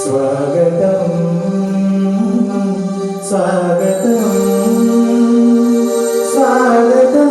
స్వాగతం స్వాగతం స్వాగతం.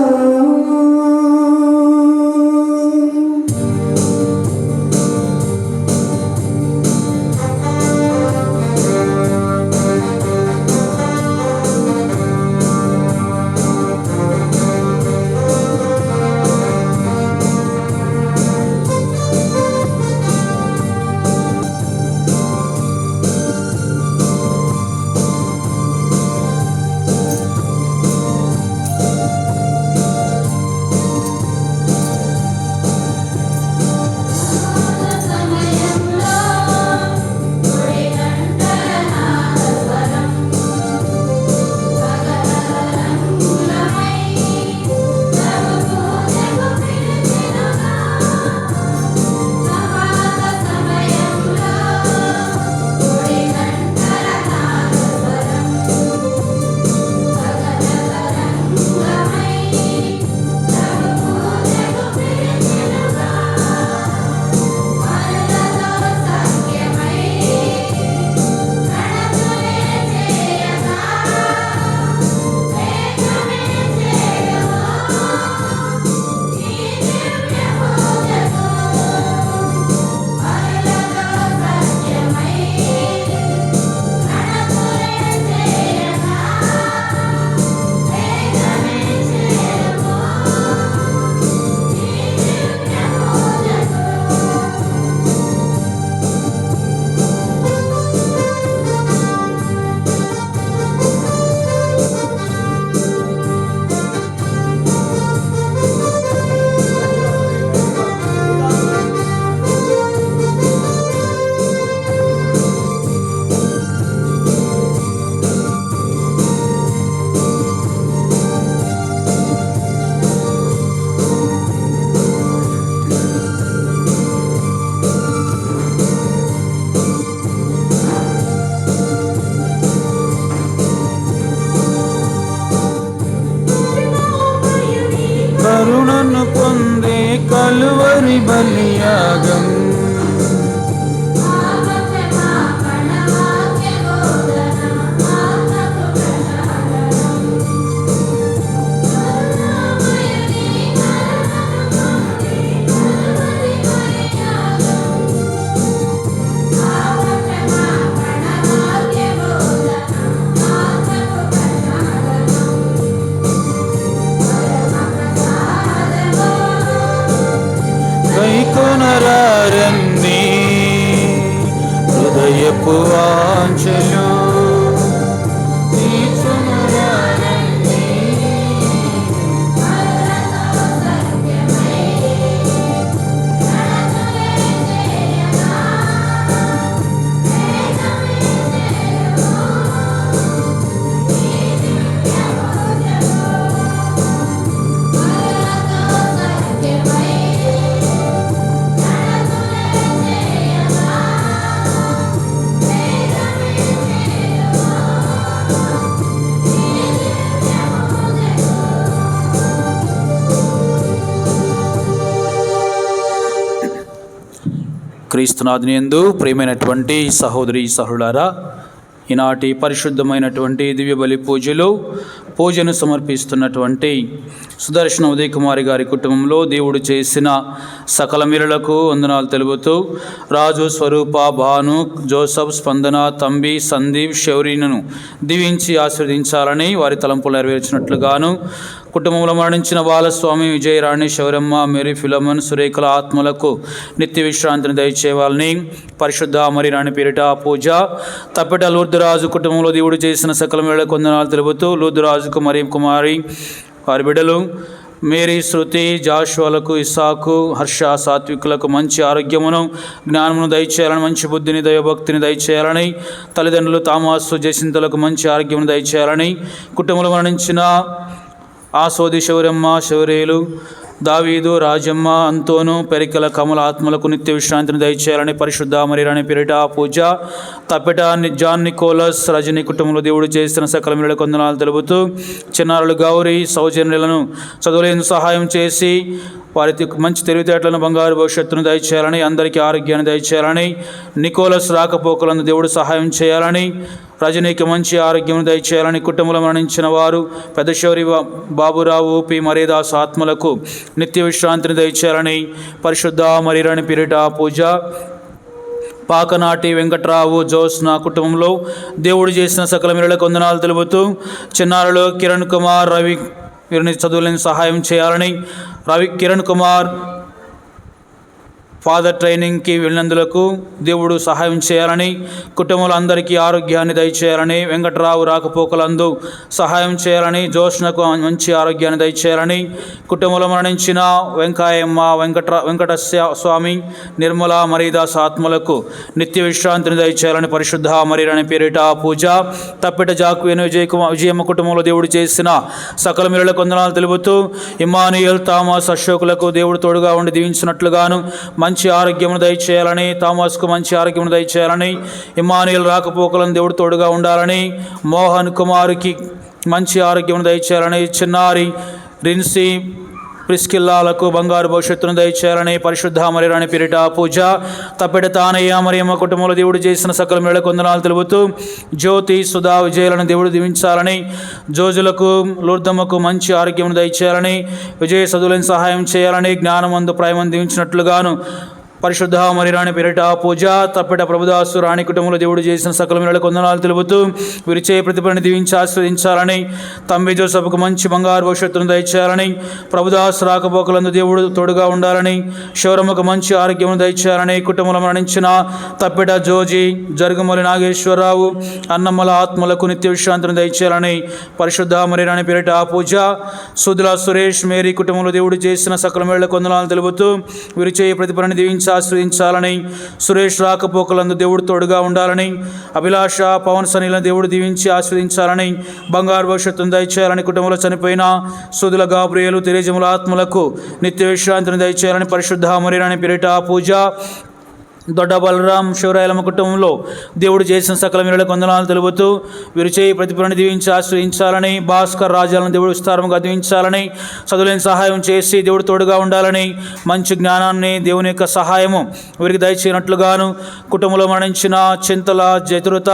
కరుణను పొందే కలువరి బలియాగం కైకొనరారండి హృదయపు వాంఛలు క్రీస్తునాథుని యందు ప్రియమైనటువంటి సహోదరి సహోదరులారా, ఈనాటి పరిశుద్ధమైనటువంటి దివ్య బలి పూజను సమర్పిస్తున్నటువంటి సుదర్శన ఉదయ్ కుమారి గారి కుటుంబంలో దేవుడు చేసిన సకల మేలులకు వందనాలు తెలుపుతూ రాజు, స్వరూప, భాను, జోసఫ్, స్పందన, తంబి, సందీప్, శౌరీను దీవించి ఆశీర్వదించాలని వారి తలంపులు నెరవేర్చినట్లుగాను, కుటుంబంలో మరణించిన బాలస్వామి, విజయరాణి, శౌరమ్మ, మేరీ, ఫిలమన్, సురేఖల ఆత్మలకు నిత్య విశ్రాంతిని దయచేయాలని పరిశుద్ధ మరి రాణి పేరిట పూజ. తప్పెట లూర్దురాజు కుటుంబంలో దేవుడు చేసిన సకల మేలులకు వందనాలు తెలుపుతూ లూర్దురాజుకు మరియం కుమారి, వారి బిడ్డలు మేరీ, శృతి, జాషువాలకు, ఇస్సాకు, హర్ష, సాత్వికులకు మంచి ఆరోగ్యమును, జ్ఞానమును దయచేయాలని, మంచి బుద్ధిని, దైవభక్తిని దయచేయాలని, తల్లిదండ్రులు తామాసు, జసింతలకు మంచి ఆరోగ్యమును దయచేయాలని, కుటుంబంలో మరణించిన ఆసోది, శౌరమ్మ, శౌరేలు, దావీదు, రాజమ్మ, అంతోను, పెరికల, కమల ఆత్మలకు నిత్య విశ్రాంతిని దయచేయాలని పరిశుద్ధ మరి రాణి పేరిట పూజ. తప్పెట జాన్ నికోలస్, రజని కుటుంబంలో దేవుడు చేసిన సకల మేలులకు వందనాలు తెలుపుతూ చిన్నారులు గౌరీ, సౌజన్యులను చదువులేందుకు సహాయం చేసి వారికి మంచి తెలివితేటలను, బంగారు భవిష్యత్తును దయచేయాలని, అందరికీ ఆరోగ్యాన్ని దయచేయాలని, నికోలస్ రాకపోకలందు దేవుడు సహాయం చేయాలని, రజనీకి మంచి ఆరోగ్యం దయచేయాలని, కుటుంబంలో మరణించిన వారు పెద్దశౌరి బాబురావు పి మరీదాస్ ఆత్మలకు నిత్య విశ్రాంతిని దయచేయాలని, పరిశుద్ధ మరీరాణి పేరిట పూజ పాకనాటి వెంకట్రావు జోస్న కుటుంబంలో దేవుడు చేసిన సకల మేలులకు వందనాలు తెలుపుతూ, చిన్నారులు కిరణ్ కుమార్, రవి వీరిని చదువులను సహాయం చేయాలని, కిరణ్ కుమార్ ఫాదర్ ట్రైనింగ్కి వెళ్ళినందులకు దేవుడు సహాయం చేయాలని, కుటుంబంలో అందరికీ ఆరోగ్యాన్ని దయచేయాలని, వెంకట్రావు రాకపోకలందు సహాయం చేయాలని, జోష్నకు మంచి ఆరోగ్యాన్ని దయచేయాలని, కుటుంబంలో మరణించిన వెంకాయమ్మ, వెంకట స్వామి, నిర్మల మరీదాస్ ఆత్మలకు నిత్య విశ్రాంతిని దయచేయాలని, పరిశుద్ధ మరీరాణి పేరిట పూజ తప్పిట జాక్వేను విజయమ్మ కుటుంబంలో దేవుడు చేసిన సకల మేలులకు వందనాలు తెలుపుతూ, ఇమానుయేల్ థామస్ అశోకులకు దేవుడు తోడుగా ఉండి దీవించినట్లుగాను మంచి ఆరోగ్యమును దయచేయాలని, థామస్కు మంచి ఆరోగ్యమును దయచేయాలని, ఇమానుయేల్ రాకపోకలను దేవుడు తోడుగా ఉండాలని, మోహన్ కుమార్కి మంచి ఆరోగ్యమును దయచేయాలని, చిన్నారి రిన్సీ ప్రిస్కిల్లాలకు బంగారు భవిష్యత్తును దయచేయాలని, పరిశుద్ధ మరీరాణి పేరిట పూజ తప్పిట తానయ్య మరియమ్మ కుటుంబంలో దేవుడు చేసిన సకల మేలులకు వందనాలు తెలుపుతూ, జ్యోతి సుధా విజయాలను దేవుడు దీవించాలని, జోజులకు లూర్దమ్మకు మంచి ఆరోగ్యమును దయచేయాలని, విజయ చదువులను సహాయం చేయాలని, జ్ఞానమందు ప్రాయమందు దీవించినట్లుగాను పరిశుద్ధ మరీరాణి పేరిట పూజ తప్పిట ప్రభుదాసు రాణి కుటుంబంలో దేవుడు చేసిన సకల మేలులకు వందనాలు తెలుపుతూ, విరిచే ప్రతిభని దీవించి ఆస్వాదించాలని, తంబి జోసఫ్కు మంచి బంగారు భవిష్యత్తును దయచేయాలని, ప్రభుదాసు రాకపోకలందు దేవుడు తోడుగా ఉండాలని, శౌరమ్మకు మంచి ఆరోగ్యమును దయచేయాలని, కుటుంబంలో మరణించిన తప్పిట జోజి, జరుగుమలి నాగేశ్వరరావు, అన్నమ్మల ఆత్మలకు నిత్య విశ్రాంతిని దయచేయాలని, పరిశుద్ధ మరీరాణి పేరిట పూజ సుధుల సురేష్ మేరీ కుటుంబంలో దేవుడు చేసిన సకల మేలులకు వందనాలు తెలుపుతూ, విరిచే ప్రతిభని దీవించి ఆశ్రయించాలని, సురేష్ రాకపోకలందు దేవుడు తోడుగా ఉండాలని, అభిలాష పవన్ సనీలను దేవుడు దీవించి ఆశ్రయించాలని, బంగారు భవిష్యత్తును దయచేయాలని, కుటుంబంలో చనిపోయిన సుధుల గాబ్రియేలు తెరేజముల ఆత్మలకు నిత్య విశ్రాంతిని దయచేయాలని, పరిశుద్ధ మరీరాణి పేరిట పూజ దొడ్డ బలరాం శివరాయలమ్మ కుటుంబంలో దేవుడు చేసిన సకల మేలులకు వందనాలు తెలుపుతూ, వీరు చేయి ప్రతిఫలాన్ని దీవించి ఆశ్రయించాలని, భాస్కర్ రాజాలను దేవుడు విస్తారముగా దీవించాలని, చదువులేని సహాయం చేసి దేవుడు తోడుగా ఉండాలని, మంచి జ్ఞానాన్ని దేవుని యొక్క సహాయము వీరికి దయచేయనట్లుగాను, కుటుంబంలో మరణించిన చింతల జతురత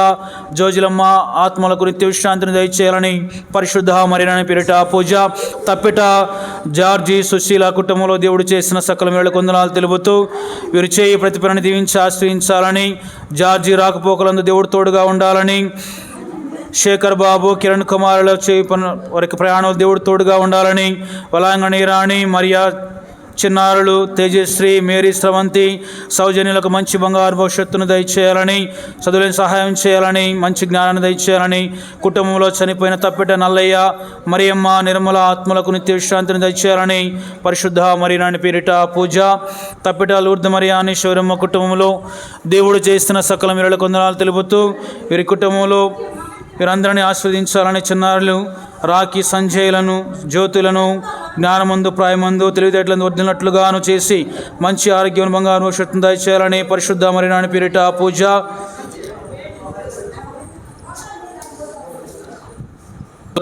జోజిలమ్మ ఆత్మలకు నిత్య విశ్రాంతిని దయచేయాలని, పరిశుద్ధ మరీరాణి పేరిట పూజ తప్పిట జార్జి సుశీల కుటుంబంలో దేవుడు చేసిన సకల మేలులకు వందనాలు తెలుపుతూ, వీరు చేయి ప్రతిఫలాన్ని దీవించి ఆశ్రయించాలని, జార్జి రాకపోకలందు దేవుడు తోడుగా ఉండాలని, శేఖర్ బాబు కిరణ్ కుమారుల వారికి ప్రయాణం దేవుడు తోడుగా ఉండాలని, వలాంగణి రాణి మరియా చిన్నారులు తేజశ్రీ మేరీ స్రవంతి సౌజన్యులకు మంచి బంగారు భవిష్యత్తును దయచేయాలని, చదువులేని సహాయం చేయాలని, మంచి జ్ఞానాన్ని దయచేయాలని, కుటుంబంలో చనిపోయిన తప్పిట నల్లయ్య మరియమ్మ నిర్మల ఆత్మలకు నిత్య విశ్రాంతిని దయచేయాలని, పరిశుద్ధ మరీరాణి పేరిట పూజ తప్పిట లూర్ద మరియాని శౌరమ్మ కుటుంబంలో దేవుడు చేస్తున్న సకల మేలులకు వందనాలు తెలుపుతూ, వీరి కుటుంబంలో వీరందరినీ ఆస్వాదించాలని, చిన్నారులు రాఖీ సంజయ్లను జ్యోతులను జ్ఞానమందు ప్రాయమందు తెలివితేటలను వర్ధిల్లినట్లుగాను చేసి మంచి ఆరోగ్యం బంగారు భవిష్యత్తును దయచేయాలని, పరిశుద్ధ మరీరాణి పేరిట పూజ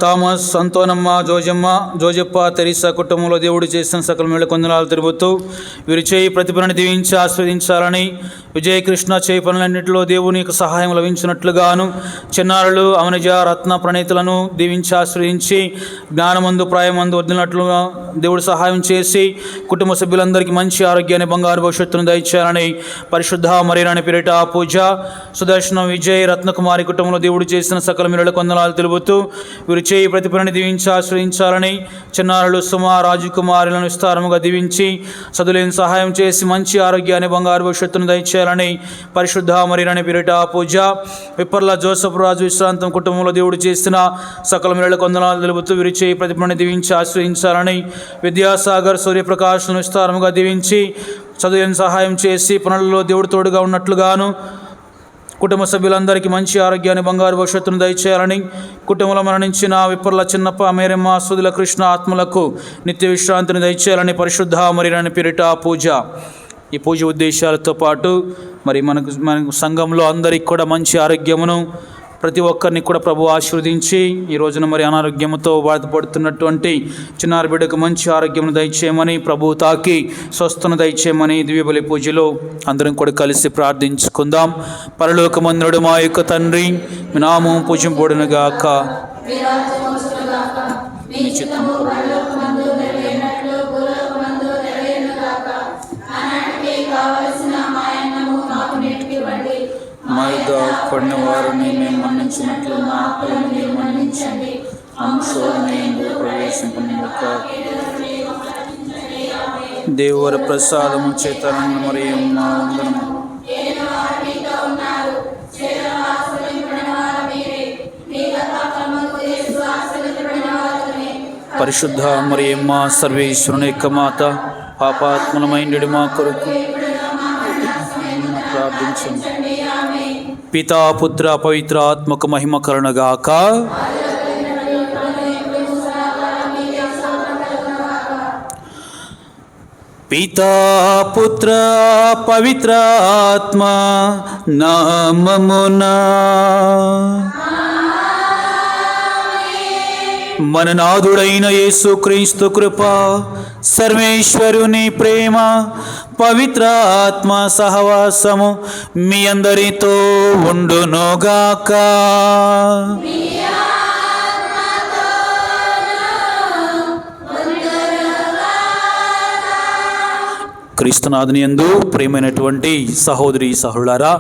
థామస్ సంతోనమ్మ జోజప్ప తెరీసా కుటుంబంలో దేవుడు చేసిన సకల మేలులకు వందనాలు తెలుపుతూ, వీరు చేయి ప్రతిభను దీవించి ఆస్వాదించాలని, విజయకృష్ణ చేయి పనులన్నింటిలో దేవుని యొక్క సహాయం లభించినట్లుగాను, చిన్నారులు అమనిజ రత్న ప్రణీతులను దీవించి ఆశ్రయించి జ్ఞానమందు ప్రాయమందు వదిలినట్లుగా దేవుడు సహాయం చేసి కుటుంబ సభ్యులందరికీ మంచి ఆరోగ్యాన్ని బంగారు భవిష్యత్తును దయచేయాలని, పరిశుద్ధ మరీరాణి పేరిట పూజ సుదర్శనం విజయ్ రత్నకుమారి కుటుంబంలో దేవుడు చేసిన సకల మేలులకు వందనాలు తెలుపుతూ, వీరు చేయి ప్రతిఫలాన్ని దీవించి ఆశ్రయించాలని, చిన్నారులు సుమ రాజకుమారులను విస్తారముగా దీవించి చదువులేని సహాయం చేసి మంచి ఆరోగ్యాన్ని బంగారు భవిష్యత్తును దయచేయాలని, పరిశుద్ధ మరీరాణి పేరిట పూజ విప్పర్ల జోసఫ్ రాజు విశ్రాంతం కుటుంబంలో దేవుడు చేసిన సకల మేలులకు వందనాలు తెలుపుతూ, వీరు చేయి ప్రతిఫలాన్ని దీవించి ఆశ్రయించాలని, విద్యాసాగర్ సూర్యప్రకాశ్ను విస్తారముగా దీవించి చదువులేని సహాయం చేసి పనులలో దేవుడు తోడుగా ఉన్నట్లుగాను, కుటుంబ సభ్యులందరికీ మంచి ఆరోగ్యాన్ని బంగారు భవిష్యత్తును దయచేయాలని, కుటుంబంలో మరణించిన విప్పర్ల చిన్నప్ప మేరమ్మ సుధుల కృష్ణ ఆత్మలకు నిత్య విశ్రాంతిని దయచేయాలని, పరిశుద్ధ మరీరాణి పేరిట పూజ. ఈ పూజ ఉద్దేశాలతో పాటు మరి మనకు సంఘంలో అందరికి కూడా మంచి ఆరోగ్యమును ప్రతి ఒక్కరిని కూడా ప్రభు ఆశీర్వదించి ఈ రోజున మరి అనారోగ్యంతో బాధపడుతున్నటువంటి చిన్నారి బిడ్డకు మంచి ఆరోగ్యం దయచేయమని, ప్రభు తాకి స్వస్థను దయచేయమని దివ్యబలి పూజలో అందరం కూడా కలిసి ప్రార్థించుకుందాం. పరలోకమందుడు మా యొక్క తండ్రి, మీ నామం పూజింపబడునుగాక, మీ చిత్తము మా యొద్ద పడిన వారిని మేము మన్నించినట్లు మా అప్పులను మీరు మన్నించండి. శోధనయందు ప్రవేశింపనివ్వక దేవర ప్రసాదము చేత మరియు మా వందనము. పరిశుద్ధ మరియమ్మ సర్వేశ్వరుని యొక్క మాత, పాపాత్మలమైనడి మా కొరకు ప్రార్థించండి. పితా పుత్ర పవిత్ర ఆత్మకు మహిమ కలుగుగాక. పితా పుత్ర పవిత్ర ఆత్మ నామమునా మన నాథుడైన యేసుక్రీస్తు కృప, సర్వేశ్వరుని ప్రేమ, పవిత్ర ఆత్మ సహవాసము మీ అందరితో ఉండునుగాక. క్రీస్తునాథుని యందు ప్రియమైనటువంటి సహోదరి సహోదరులారా,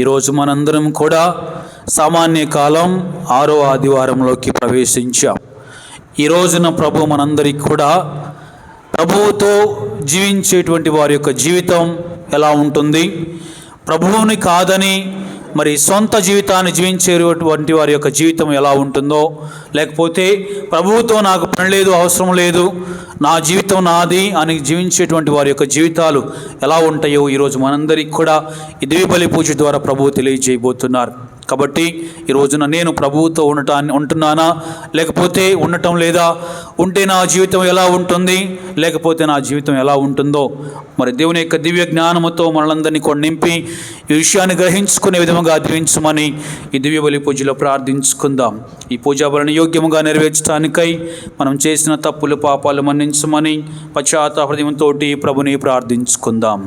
ఈరోజు మనందరం కూడా సామాన్య కాలం 6వ ఆదివారంలోకి ప్రవేశించాం. ఈ రోజున ప్రభు మనందరికీ కూడా ప్రభువుతో జీవించేటువంటి వారి యొక్క జీవితం ఎలా ఉంటుంది, ప్రభువుని కాదని మరి సొంత జీవితాన్ని జీవించేటువంటి వారి యొక్క జీవితం ఎలా ఉంటుందో, లేకపోతే ప్రభువుతో నాకు పని లేదు, అవసరం లేదు, నా జీవితం నాది అని జీవించేటువంటి వారి యొక్క జీవితాలు ఎలా ఉంటాయో ఈరోజు మనందరికీ కూడా ఈ దివ్యబలి పూజ ద్వారా ప్రభువు తెలియజేయబోతున్నారు. కాబట్టి ఈ రోజున నేను ప్రభువుతో ఉంటున్నానా, లేకపోతే ఉండటం లేదా, ఉంటే నా జీవితం ఎలా ఉంటుంది, లేకపోతే నా జీవితం ఎలా ఉంటుందో మరి దేవుని యొక్క దివ్య జ్ఞానముతో మనలందరినీ కూడా నింపి ఈ విషయాన్ని గ్రహించుకునే విధంగా దీవించమని ఈ దివ్య బలి పూజలో ప్రార్థించుకుందాం. ఈ పూజా బలిని యోగ్యముగా నెరవేర్చడానికై మనం చేసిన తప్పులు పాపాలు మన్నించమని పశ్చాత్తాప హృదయంతో ప్రభుని ప్రార్థించుకుందాం.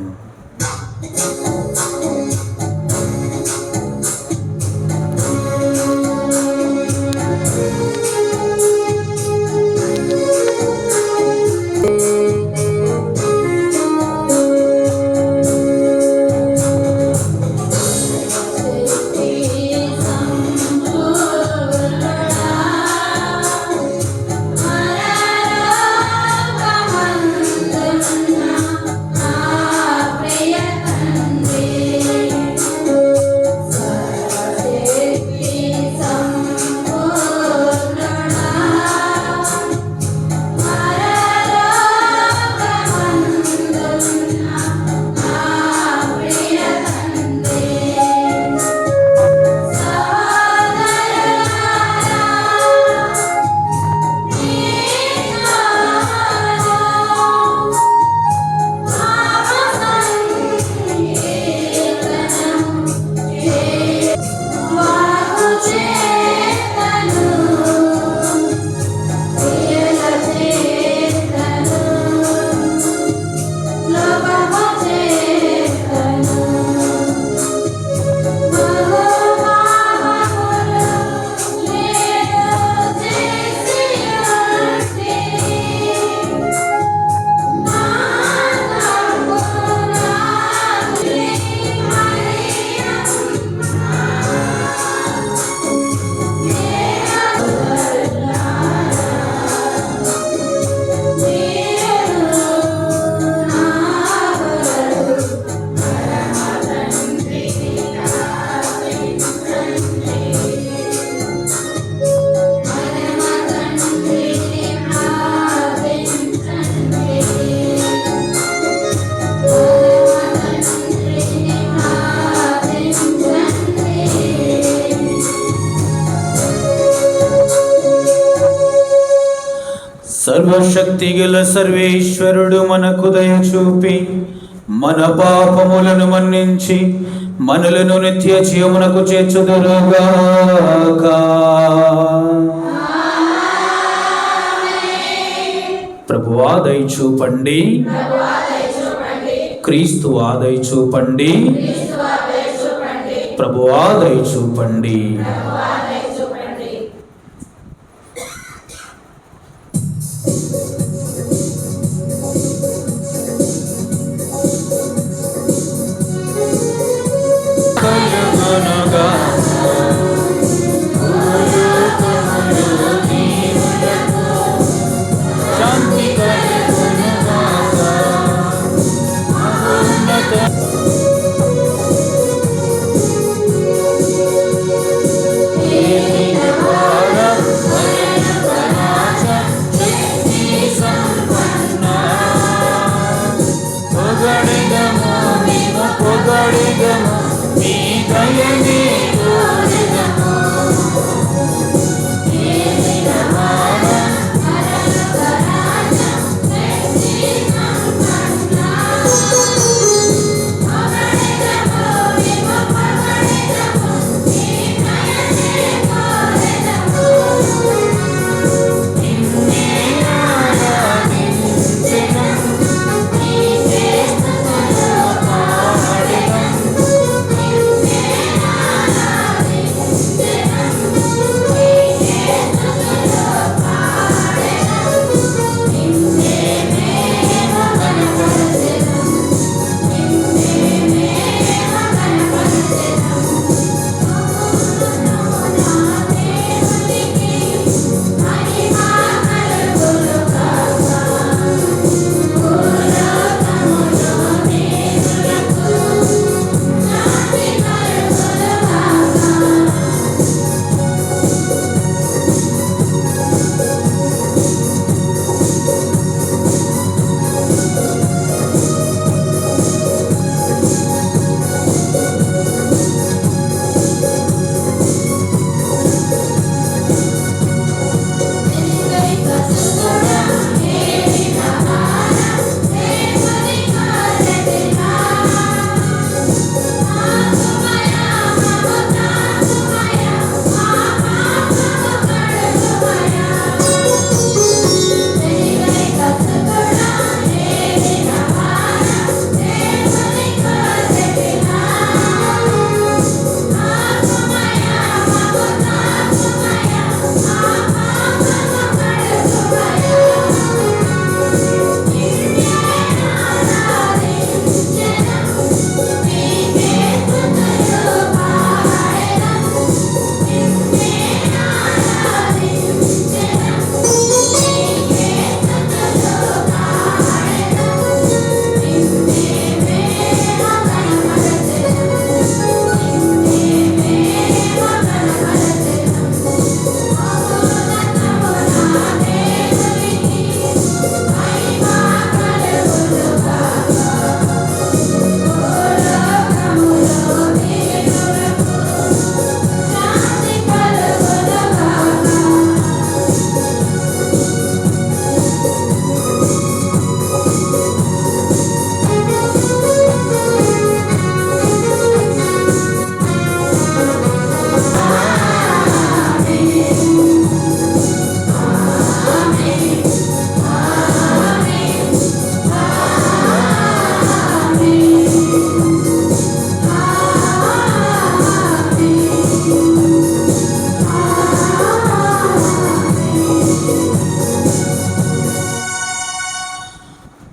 సర్వశక్తిగల సర్వేశ్వరుడు మనకు దయ చూపి మన పాపములను మన్నించి మనలను నిత్య జీవమునకు చేర్చుదురుగాక. ప్రభువా దయ చూపండి. క్రీస్తువా దయ చూపండి. ప్రభువా దయ చూపండి.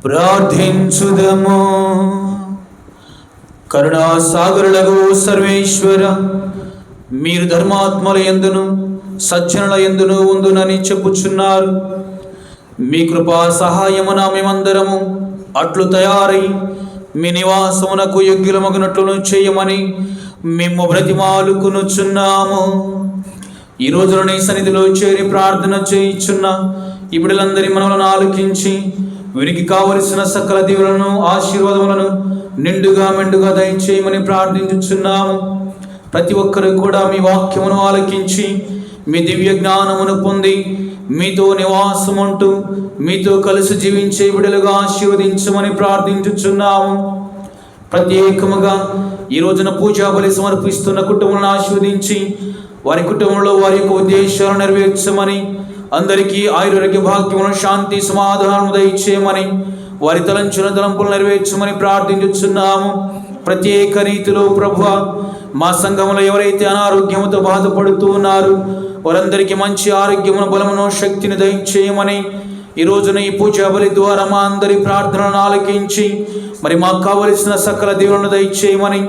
ప్రార్థించుదము. కరుణాసాగరులకు సర్వేశ్వర, మీరు ధర్మాత్మల యందును సజ్జనుల యందును ఉందునని చెప్పుచున్నారు. మీ కృపా సహాయమున మేమందరము అట్లు తయారై మీ నివాసమునకు యోగ్యులమగునట్లు చేయమని మేము బ్రతిమాలుకొనుచున్నాము. ఈ రోజున నీ సన్నిధిలో చేరి ప్రార్థన చేయుచున్న ఈ బిడ్డలందరి మనవులను ఆలకించి వీరికి కావలసిన సకల దీవులను ఆశీర్వాదములను నిండుగా మెండుగా దయచేయమని ప్రార్థించుచున్నాము. ప్రతి ఒక్కరు కూడా మీ వాక్యమును ఆలకించి మీ దివ్య జ్ఞానమును పొంది మీతో నివాసముంటూ మీతో కలిసి జీవించే బిడ్డలుగా ఆశీర్వదించమని ప్రార్థించుచున్నాము. ప్రత్యేకముగా ఈ రోజున పూజా బలి సమర్పిస్తున్న కుటుంబాలను ఆశీర్వదించి వారి కుటుంబంలో వారి యొక్క ఉద్దేశాలను నెరవేర్చమని, అందరికీ ఆయురారోగ్య భాగ్యములను శాంతి సమాధానం దయచేయమని, వారి తలంచిన తలంపులు నెరవేర్చమని ప్రార్థించుచున్నాము. ప్రత్యేక రీతిలో ప్రభువా, మా సంఘంలో ఎవరైతే అనారోగ్యముతో బాధపడుతూ ఉన్నారు వారందరికీ మంచి ఆరోగ్యమును, బలమును, శక్తిని దయచేయమని, ఈ రోజున ఈ పూజా బలి ద్వారా మా అందరి ప్రార్థనలను ఆలకించి మరి మాకు కావలసిన సకల దేవులను దయచేయమని,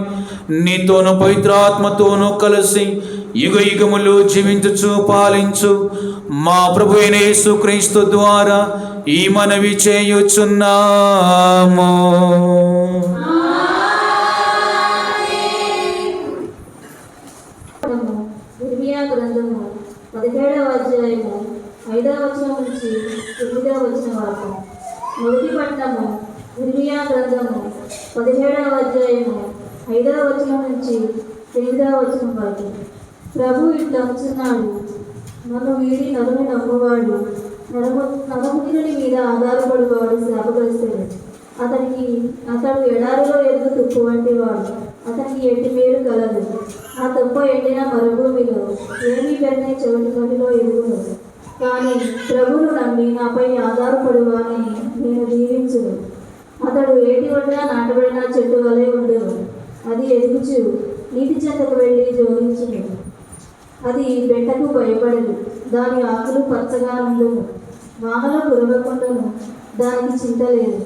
నీతోనూ పవిత్రాత్మతోనూ కలిసి యుగ యుగములు జీవించుచు పాలించు మా ప్రభు అయిన యేసుక్రీస్తు ద్వారా ఈ మనవి చేయుచున్నాము. ఇర్మియా గ్రంథము 17వ అధ్యాయము 5వ వచనం నుంచి 9వ వచనం వరకు. మొదటి పట్టణము ఇర్మియా గ్రంథము 17వ అధ్యాయము 5వ వచనం నుంచి 8వ వచనం వరకు. ప్రభు ఇట్లా అంటున్నాడు, నన్ను వీడి నరుని నమ్మువాడు, నరముని మీద ఆధారపడువాడు శాపగ్రస్తుడు. అతడు ఎడారిలో ఎదుగు తుప్పు వంటి వాడు, అతనికి ఎట్టి మేలు కలదు. ఆ తుప్ప ఎండిన మరుభూమిలో ఏమీ పెరిగిన చెవిటి గదిలో ఎదుగును. కానీ ప్రభువును నమ్మి నాపై ఆధారపడువాని నేను దీవించును. అతడు ఏటి ఒడ్డున నాటబడిన చెట్టు వలె ఉండును. అది ఎదుగుచు నీటి చెంతకు వెళ్ళి జోడించును. అది బెట్టకు భయపడదు, దాని ఆకులు పచ్చగా ఉండును. వానలు కురవకుండాను దానికి చింత లేదు.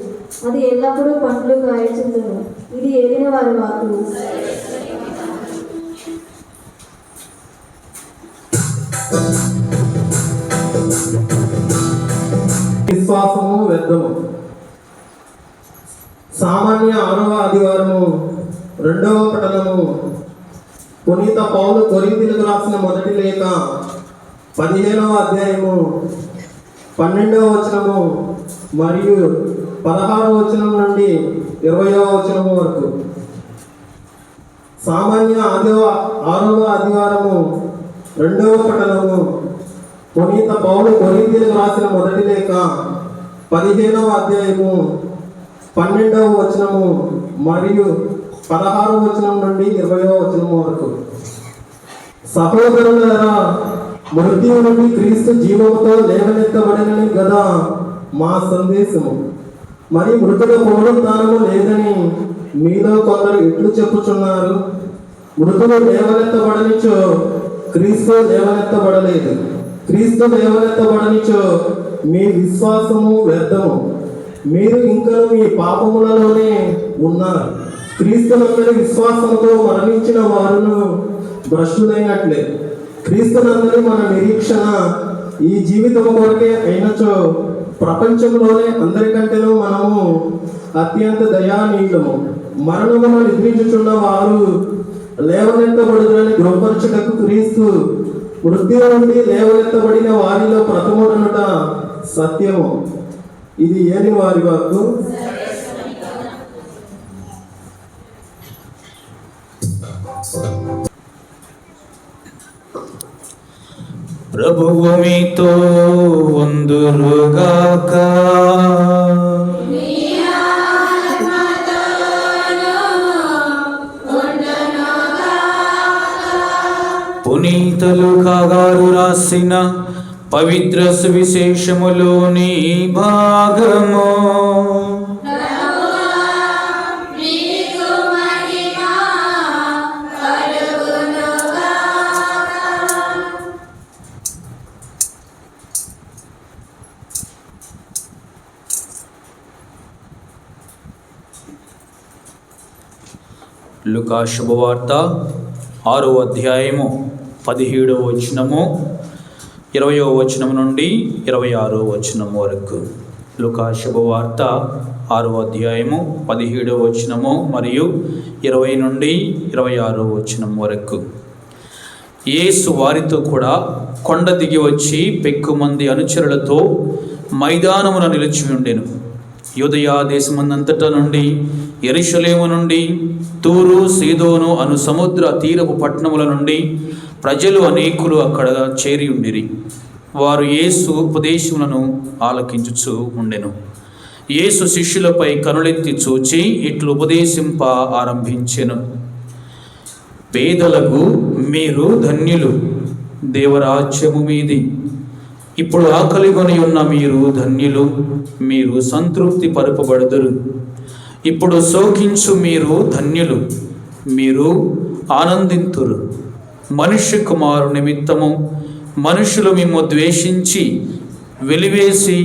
అది ఎల్లప్పుడూ పండ్లు కాయచుండును. ఇది ఏలిన వారి వాకు. విశ్వాసము వ్యర్థము. సామాన్య 6వ ఆదివారము 2వ పఠనము. పునీత పౌలు కొరింథీయులకు రాసిన మొదటి లేఖ 15వ అధ్యాయము 12వ వచనము మరియు 16వ వచనం నుండి 20వ వచనము వరకు. సామాన్య 6వ ఆదివారము 2వ పఠనము. పునీత పౌలు కొరింథీయులకు రాసిన మొదటి లేఖ 15వ అధ్యాయము 12వ వచనము మరియు 16వ వచనం నుండి 20వ వచనము వరకు. సహోదరులారా, మృత్యువు నుండి క్రీస్తు జీవముతో లేవనెత్తబడినని గదా మా సందేశము. మరి మృతుల పునరుత్థానము లేదని మీలో కొందరు ఎట్లు చెప్పుచున్నారు? మృతులు లేవనెత్తబడనిచో క్రీస్తు లేవనెత్తబడలేదు. క్రీస్తు లేవనెత్తబడనిచో మీ విశ్వాసము వ్యర్థము. మీరు ఇంకా మీ పాపములలోనే ఉన్నారు. క్రీస్తునందరి విశ్వాసంతో మరణించిన వారును భ్రష్టులైనట్లే. క్రీస్తునందరి మన నిరీక్షణ ఈ జీవితము కొరకే అయినచో ప్రపంచంలోనే అందరికంటేనూ మనము అత్యంత దయానీయులము. మరణమును నిద్రించుచున్న వారు లేవనెత్తబడుదని గృహపరచుటకు క్రీస్తు మృత్యువు నుండి లేవనెత్తబడిన వారిలో ప్రథముడనుట సత్యము. ఇది ఏని వారి వాక్కు. ప్రభువు మీతో ఉందురుగాక. పునీత లూకా గారు రాసిన పవిత్ర సువిశేషములోని భాగము. లూకా శుభవార్త 6వ అధ్యాయము 17వ వచనము 20వ వచనం నుండి 26వ వచనం వరకు. లూకా శుభవార్త 6వ అధ్యాయము 17వ వచనము మరియు 20 నుండి 26వ వచనం వరకు. యేసు వారితో కూడా కొండ దిగి వచ్చి పెక్కుమంది అనుచరులతో మైదానమున నిలిచి ఉండెను. యూదయ దేశమందంతటా నుండి, యెరూషలేము నుండి, తూరు, సీదోను అను సముద్ర తీరపు పట్టణముల నుండి ప్రజలు అనేకులు అక్కడ చేరి ఉండిరి. వారు యేసు ఉపదేశములను ఆలకించుచు ఉండెను. యేసు శిష్యులపై కనులెత్తి చూచి ఇట్లు ఉపదేశింప ఆరంభించెను. పేదలకు మీరు ధన్యులు, దేవరాజ్యము మీది. ఇప్పుడు ఆకలిగొని ఉన్న మీరు ధన్యులు, మీరు సంతృప్తి పరపబడుదురు. ఇప్పుడు శోకించు మీరు ధన్యులు, మీరు ఆనందింతురు. మనుష్య కుమారు నిమిత్తము మనుషులు మిమ్ము ద్వేషించి, వెలివేసి,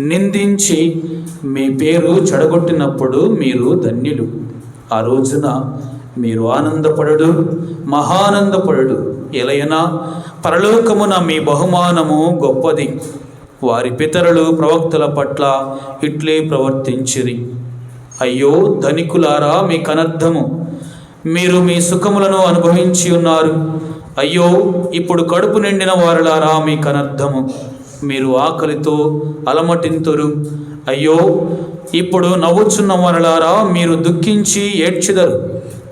నిందించి మీ పేరు చెడగొట్టినప్పుడు మీరు ధన్యులు. ఆ రోజున మీరు ఆనందపడడు, మహానందపడడు. ఎలయనా పరలోకమున మీ బహుమానము గొప్పది. వారి పితరులు ప్రవక్తల పట్ల ఇట్లే ప్రవర్తించిరి. అయ్యో ధనికులారా, మీ కనర్థము, మీరు మీ సుఖములను అనుభవించి ఉన్నారు. అయ్యో ఇప్పుడు కడుపు నిండిన వారులారా, మీ కనర్థము, మీరు ఆకలితో అలమటింతురు. అయ్యో ఇప్పుడు నవ్వుచున్న వారులారా, మీరు దుఃఖించి ఏడ్చెదరు.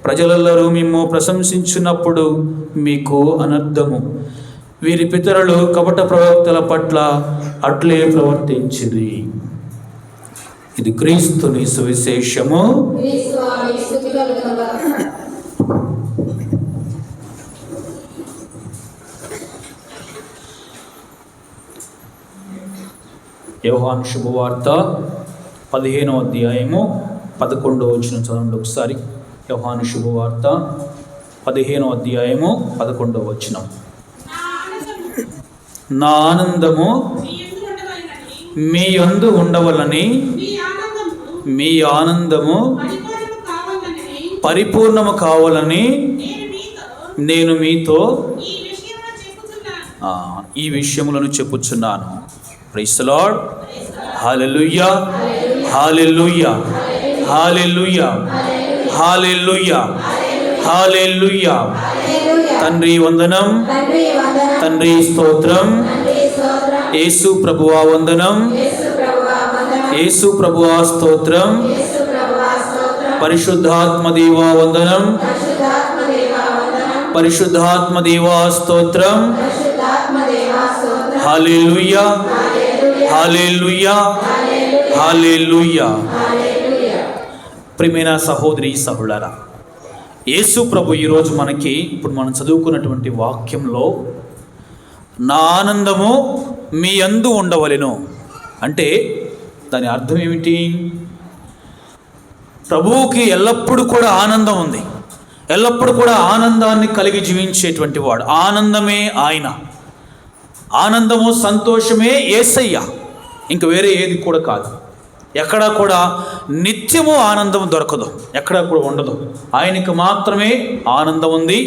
ప్రజలెల్లరూ మిమ్ము ప్రశంసించినప్పుడు మీకు అనర్థము. వీరి పితరులు కపట ప్రవక్తల పట్ల అట్లే ప్రవర్తించిరి. ఇది క్రీస్తుని సువిశేషము. యోహాను శుభవార్త 15వ అధ్యాయము 11వ వచనం చదవండి ఒకసారి. యోహాను శుభవార్త 15వ అధ్యాయము 11వ వచనం. నా ఆనందము మీ యందు ఉండవలని, మీ ఆనందము పరిపూర్ణము కావాలని నేను మీతో ఈ విషయములను చెప్పుచున్నాను. Praise the Lord. Hallelujah, hallelujah, hallelujah, hallelujah, hallelujah. తండ్రి వందనం, తండ్రి స్తోత్రం. యేసు ప్రభువా వందనం, యేసు ప్రభువా స్తోత్రం. పరిశుద్ధాత్మ దేవా వందనం, పరిశుద్ధాత్మ దేవా స్తోత్రం. హల్లెలూయా, హల్లెలూయా, హల్లెలూయా. ప్రియమైన సహోదరి సహోదరులారా, యేసు ప్రభు ఈరోజు మనకి ఇప్పుడు మనం చదువుకున్నటువంటి వాక్యంలో నా ఆనందము మీ యందు ఉండవలెను అంటే దాని అర్థం ఏమిటి? ప్రభువుకి ఎల్లప్పుడూ కూడా ఆనందం ఉంది. ఎల్లప్పుడూ కూడా ఆనందాన్ని కలిగి జీవించేటువంటి వాడు. ఆనందమే ఆయన. ఆనందము, సంతోషమే యేసయ్య. ఇంక వేరే ఏది కూడా కాదు. ఎక్కడా కూడా నిత్యము ఆనందం దొరకదు, ఎక్కడా కూడా ఉండదు. ఆయనకి మాత్రమే ఆనందం ఉంది.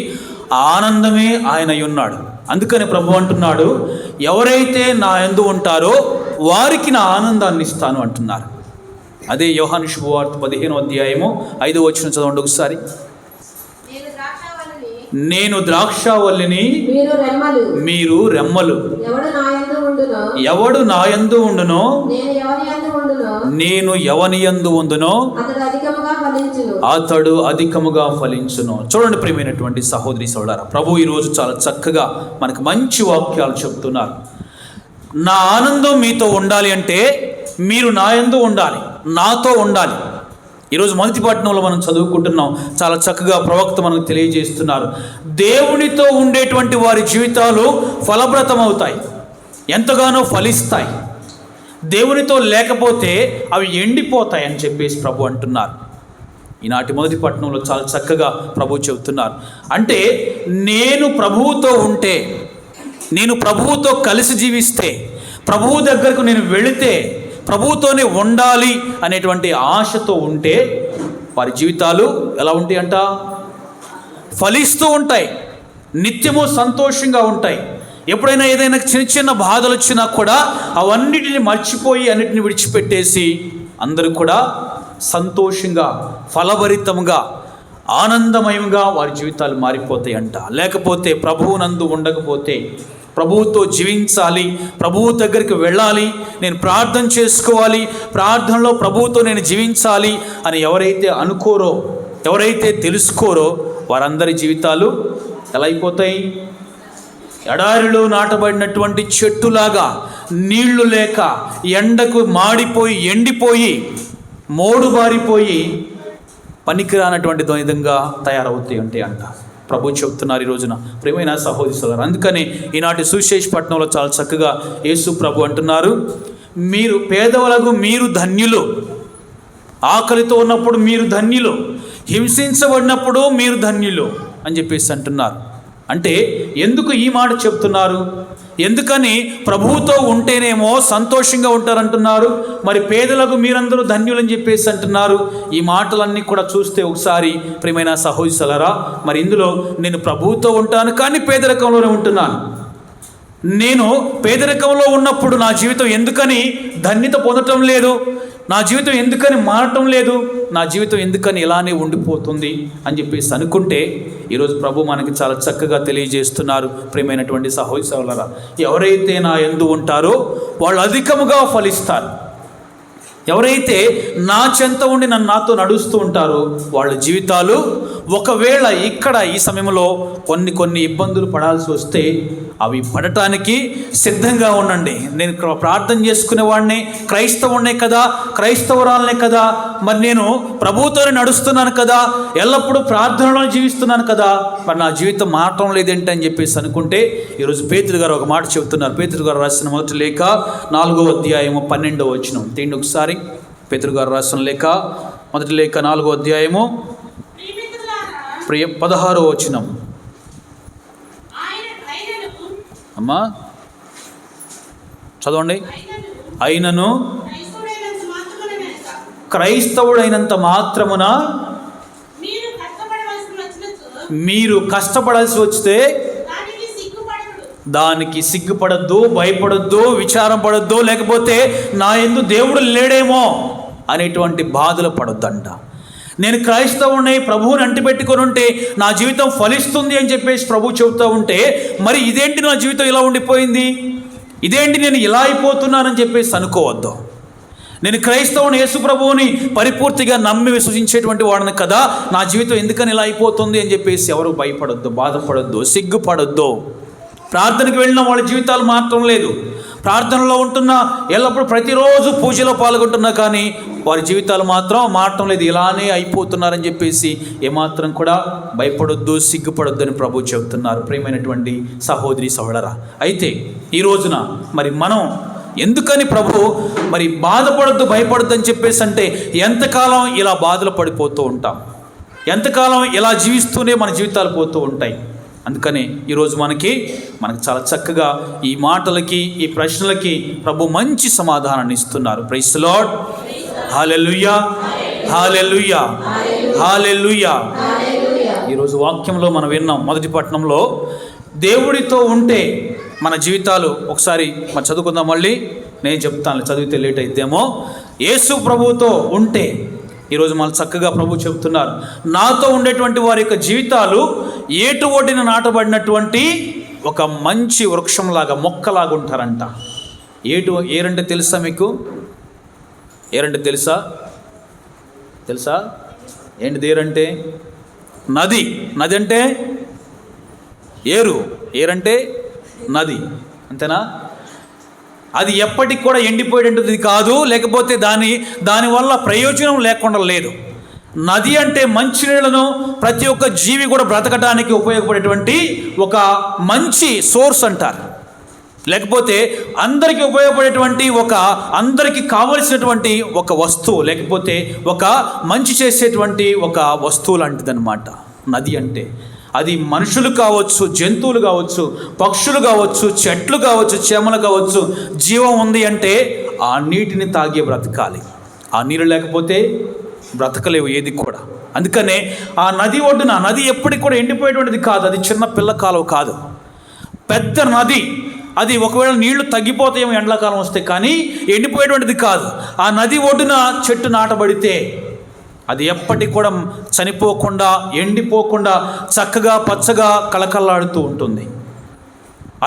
ఆ ఆనందమే ఆయన ఉన్నాడు. అందుకని ప్రభు అంటున్నాడు, ఎవరైతే నా యందు ఉంటారో వారికి నా ఆనందాన్ని ఇస్తాను అంటున్నారు. అదే యోహాను శుభవార్త 15వ అధ్యాయము 5వ వచనం చదవండి ఒకసారి. నేను ద్రాక్షావల్లిని, మీరు రెమ్మలు. ఎవడు నా యందు ఉండునో, నేను ఎవని యందు ఉండునో అతడు అధికముగా ఫలించును. చూడండి ప్రియమైనటువంటి సహోదరి సోదరా, ప్రభు ఈరోజు చాలా చక్కగా మనకు మంచి వాక్యాలు చెప్తున్నారు. నా ఆనందం మీతో ఉండాలి అంటే మీరు నా యందు ఉండాలి, నాతో ఉండాలి. ఈరోజు మొదటి పట్టణంలో మనం చదువుకుంటున్నాం. చాలా చక్కగా ప్రవక్త మనకు తెలియజేస్తున్నారు. దేవునితో ఉండేటువంటి వారి జీవితాలు ఫలభరితమవుతాయి, ఎంతగానో ఫలిస్తాయి. దేవునితో లేకపోతే అవి ఎండిపోతాయి అని చెప్పేసి ప్రభు అంటున్నారు. ఈనాటి మొదటి పట్టణంలో చాలా చక్కగా ప్రభు చెబుతున్నారు. అంటే నేను ప్రభువుతో ఉంటే, నేను ప్రభువుతో కలిసి జీవిస్తే, ప్రభువు దగ్గరకు నేను వెళితే, ప్రభువుతోనే ఉండాలి అనేటువంటి ఆశతో ఉంటే వారి జీవితాలు ఎలా ఉంటాయి అంట? ఫలిస్తూ ఉంటాయి, నిత్యము సంతోషంగా ఉంటాయి. ఎప్పుడైనా ఏదైనా చిన్న చిన్న బాధలు వచ్చినా కూడా అవన్నిటిని మర్చిపోయి అన్నిటిని విడిచిపెట్టేసి అందరూ కూడా సంతోషంగా, ఫలభరితంగా, ఆనందమయంగా వారి జీవితాలు మారిపోతాయి అంట. లేకపోతే ప్రభువునందు ఉండకపోతే, ప్రభువుతో జీవించాలి, ప్రభువు దగ్గరికి వెళ్ళాలి, నేను ప్రార్థన చేసుకోవాలి, ప్రార్థనలో ప్రభువుతో నేను జీవించాలి అని ఎవరైతే అనుకోరో, ఎవరైతే తెలుసుకోరో వారందరి జీవితాలు ఎలా అయిపోతాయి? ఎడారిలో నాటబడినటువంటి చెట్టులాగా నీళ్లు లేక ఎండకు మాడిపోయి ఎండిపోయి మోడుబారిపోయి పనికిరానటువంటి విధంగా తయారవుతాయి ఉంటాయి అంట. ప్రభు చెప్తున్నారు ఈ రోజున. ప్రియమైన సహోదరి సోదరులారా, అందుకని ఈనాటి సువిశేషపట్నంలో చాలా చక్కగా యేసు ప్రభు అంటున్నారు, మీరు పేదవాళ్ళకు మీరు ధన్యులు, ఆకలితో ఉన్నప్పుడు మీరు ధన్యులు, హింసించబడినప్పుడు మీరు ధన్యులు అని చెప్పేసి అంటున్నారు. అంటే ఎందుకు ఈ మాట చెప్తున్నారు? ఎందుకని ప్రభువుతో ఉంటేనేమో సంతోషంగా ఉంటారంటున్నారు, మరి పేదలకు మీరందరూ ధన్యులని చెప్పేసి అంటున్నారు. ఈ మాటలన్నీ కూడా చూస్తే ఒకసారి ప్రియమైన సహోదరులారా, మరి ఇందులో నేను ప్రభువుతో ఉంటాను కానీ పేదరికంలోనే ఉంటున్నాను. నేను పేదరికంలో ఉన్నప్పుడు నా జీవితం ఎందుకని ధన్యత పొందటం లేదు, నా జీవితం ఎందుకని మారటం లేదు, నా జీవితం ఎందుకని ఇలానే ఉండిపోతుంది అని చెప్పేసి అనుకుంటే ఈరోజు ప్రభు మనకి చాలా చక్కగా తెలియజేస్తున్నారు. ప్రియమైనటువంటి సహోదరి సహోదరులారా, ఎవరైతే నా యందు ఉంటారో వాళ్ళు అధికముగా ఫలిస్తారు. ఎవరైతే నా చెంత ఉండి నాతో నడుస్తూ ఉంటారో వాళ్ళ జీవితాలు ఒకవేళ ఇక్కడ ఈ సమయంలో కొన్ని ఇబ్బందులు పడాల్సి వస్తే అవి పడటానికి సిద్ధంగా ఉండండి. నేను ప్రార్థన చేసుకునేవాడిని, క్రైస్తవునే కదా, క్రైస్తవురాలనే కదా, మరి నేను ప్రభువుతోనే నడుస్తున్నాను కదా, ఎల్లప్పుడూ ప్రార్థనలో జీవిస్తున్నాను కదా, మరి నా జీవితం మారటం లేదేంటి అని చెప్పేసి అనుకుంటే ఈరోజు పేతురు గారు ఒక మాట చెబుతున్నారు. పేతురు గారు రాసిన మొదటి లేఖ 4వ అధ్యాయము 12వ వచనం తీయండి ఒకసారి. పేతురు గారు రాసిన లేఖ మొదటి లేఖ 4వ అధ్యాయము 16వ వచనం. అమ్మా చదవండి. అయినను క్రైస్తవుడైనంత మాత్రమున మీరు కష్టపడాల్సి వస్తే దానికి సిగ్గుపడద్దు, భయపడద్దు, విచారం పడద్దు, లేకపోతే నా యందు దేవుడు లేడేమో అనేటువంటి బాధలు పడొద్దంట. నేను క్రైస్తవుని ప్రభువుని అంటిపెట్టుకొని ఉంటే నా జీవితం ఫలిస్తుంది అని చెప్పేసి ప్రభు చెబుతూ ఉంటే మరి ఇదేంటి నా జీవితం ఇలా ఉండిపోయింది, ఇదేంటి నేను ఇలా అయిపోతున్నానని చెప్పేసి అనుకోవద్దు. నేను క్రైస్తవుని యేసు ప్రభువుని పరిపూర్తిగా నమ్మి విశ్వసించేటువంటి వాడిని కదా, నా జీవితం ఎందుకని ఇలా అయిపోతుంది అని చెప్పేసి ఎవరు భయపడొద్దు, బాధపడొద్దు, సిగ్గుపడొద్దు. ప్రార్థనకు వెళ్ళిన వాళ్ళ జీవితాలు మాత్రం లేదు, ప్రార్థనలో ఉంటున్న ఎల్లప్పుడూ ప్రతిరోజు పూజలో పాల్గొంటున్నా కానీ వారి జీవితాలు మాత్రం మారటం లేదు, ఇలానే అయిపోతున్నారని చెప్పేసి ఏమాత్రం కూడా భయపడొద్దు, సిగ్గుపడొద్దు అని ప్రభు చెబుతున్నారు. ప్రియమైనటువంటి సహోదరి సహోదరా, అయితే ఈ రోజున మరి మనం ఎందుకని ప్రభు మరి బాధపడొద్దు, భయపడొద్దు అని చెప్పేసి అంటే ఎంతకాలం ఇలా బాధలు పడిపోతూ ఉంటాం, ఎంతకాలం ఇలా జీవిస్తూనే మన జీవితాలు పోతూ ఉంటాయి. అందుకని ఈరోజు మనకి చాలా చక్కగా ఈ మాటలకి, ఈ ప్రశ్నలకి ప్రభు మంచి సమాధానాన్ని ఇస్తున్నారు. Praise the Lord, hallelujah, hallelujah, హల్లెలూయా. ఈరోజు వాక్యంలో మనం విన్నాం, మొదటి పట్టణంలో దేవుడితో ఉంటే మన జీవితాలు ఒకసారి మనం చదువుకుందాం. మళ్ళీ నేను చెప్తాను, చదివితే లేట్ అయితేమో. యేసు ప్రభువుతో ఉంటే ఈరోజు మనం చక్కగా ప్రభు చెబుతున్నారు, నాతో ఉండేటువంటి వారి యొక్క జీవితాలు ఏటు ఒడ్డిన నాటబడినటువంటి ఒక మంచి వృక్షంలాగా, మొక్కలాగా ఉంటారంట. ఏరంటే తెలుసా మీకు? ఏరంటే తెలుసా? ఏంటిది ఏరంటే? నది. నది అంటే ఏరంటే నది, అంతేనా? అది ఎప్పటికి కూడా ఎండిపోయేటువంటిది కాదు, లేకపోతే దానివల్ల ప్రయోజనం లేకుండా లేదు. నది అంటే మంచినీళ్లను ప్రతి ఒక్క జీవి కూడా బ్రతకడానికి ఉపయోగపడేటువంటి ఒక మంచి సోర్స్ అంటారు, లేకపోతే అందరికీ ఉపయోగపడేటువంటి అందరికీ కావలసినటువంటి ఒక వస్తువు, లేకపోతే ఒక మంచి చేసేటువంటి ఒక వస్తువు లాంటిదన్నమాట నది అంటే. అది మనుషులు కావచ్చు, జంతువులు కావచ్చు, పక్షులు కావచ్చు, చెట్లు కావచ్చు, చేమలు కావచ్చు, జీవం ఉంది అంటే ఆ నీటిని తాగి బ్రతకాలి. ఆ నీరు లేకపోతే బ్రతకలేవు ఏది కూడా. అందుకనే ఆ నది ఒడ్డున, నది ఎప్పటికి కూడా ఎండిపోయేటువంటిది కాదు, అది చిన్న పిల్ల కాలువ కాదు, పెద్ద నది. అది ఒకవేళ నీళ్లు తగ్గిపోతాయేమో ఎండాకాలం వస్తే, కానీ ఎండిపోయేటువంటిది కాదు. ఆ నది ఒడ్డున చెట్టు నాటబడితే అది ఎప్పటికి కూడా చనిపోకుండా, ఎండిపోకుండా చక్కగా పచ్చగా కళకళలాడుతూ ఉంటుంది.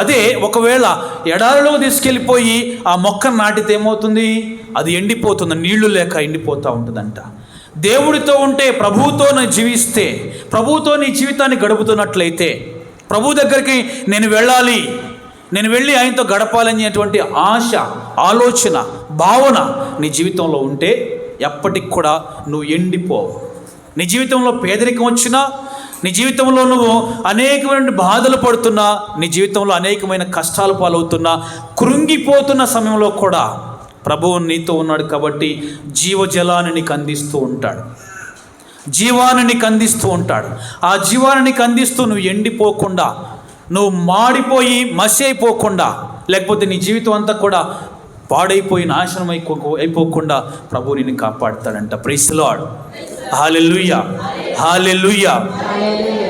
అదే ఒకవేళ ఎడారిలో తీసుకెళ్ళిపోయి ఆ మొక్కను నాటితే ఏమవుతుంది? అది ఎండిపోతుంది, నీళ్లు లేక ఎండిపోతూ ఉంటుందంట. దేవుడితో ఉంటే, ప్రభువుతో జీవిస్తే, ప్రభువుతో నీ జీవితాన్ని గడుపుతున్నట్లయితే ప్రభు దగ్గరికి నేను వెళ్ళాలి, నేను వెళ్ళి ఆయనతో గడపాలనేటువంటి ఆశ, ఆలోచన, భావన నీ జీవితంలో ఉంటే ఎప్పటికి కూడా నువ్వు ఎండిపోవు. నీ జీవితంలో పేదరికం వచ్చినా, నీ జీవితంలో నువ్వు అనేకమైన బాధలు పడుతున్నా, నీ జీవితంలో అనేకమైన కష్టాలు పాలవుతున్నా, కృంగిపోతున్న సమయంలో కూడా ప్రభువు నీతో ఉన్నాడు కాబట్టి జీవజలాన్ని నీకు అందిస్తూ ఉంటాడు, జీవాన్ని నీకు అందిస్తూ ఉంటాడు. ఆ జీవాన్ని నీకు అందిస్తూ నువ్వు ఎండిపోకుండా, నువ్వు మాడిపోయి మసి అయిపోకుండా, లేకపోతే నీ జీవితం అంతా కూడా పాడైపోయి నాశనం అయిపోకుండా ప్రభు నిన్ను కాపాడుతాడంట. Praise the Lord. Hallelujah, hallelujah.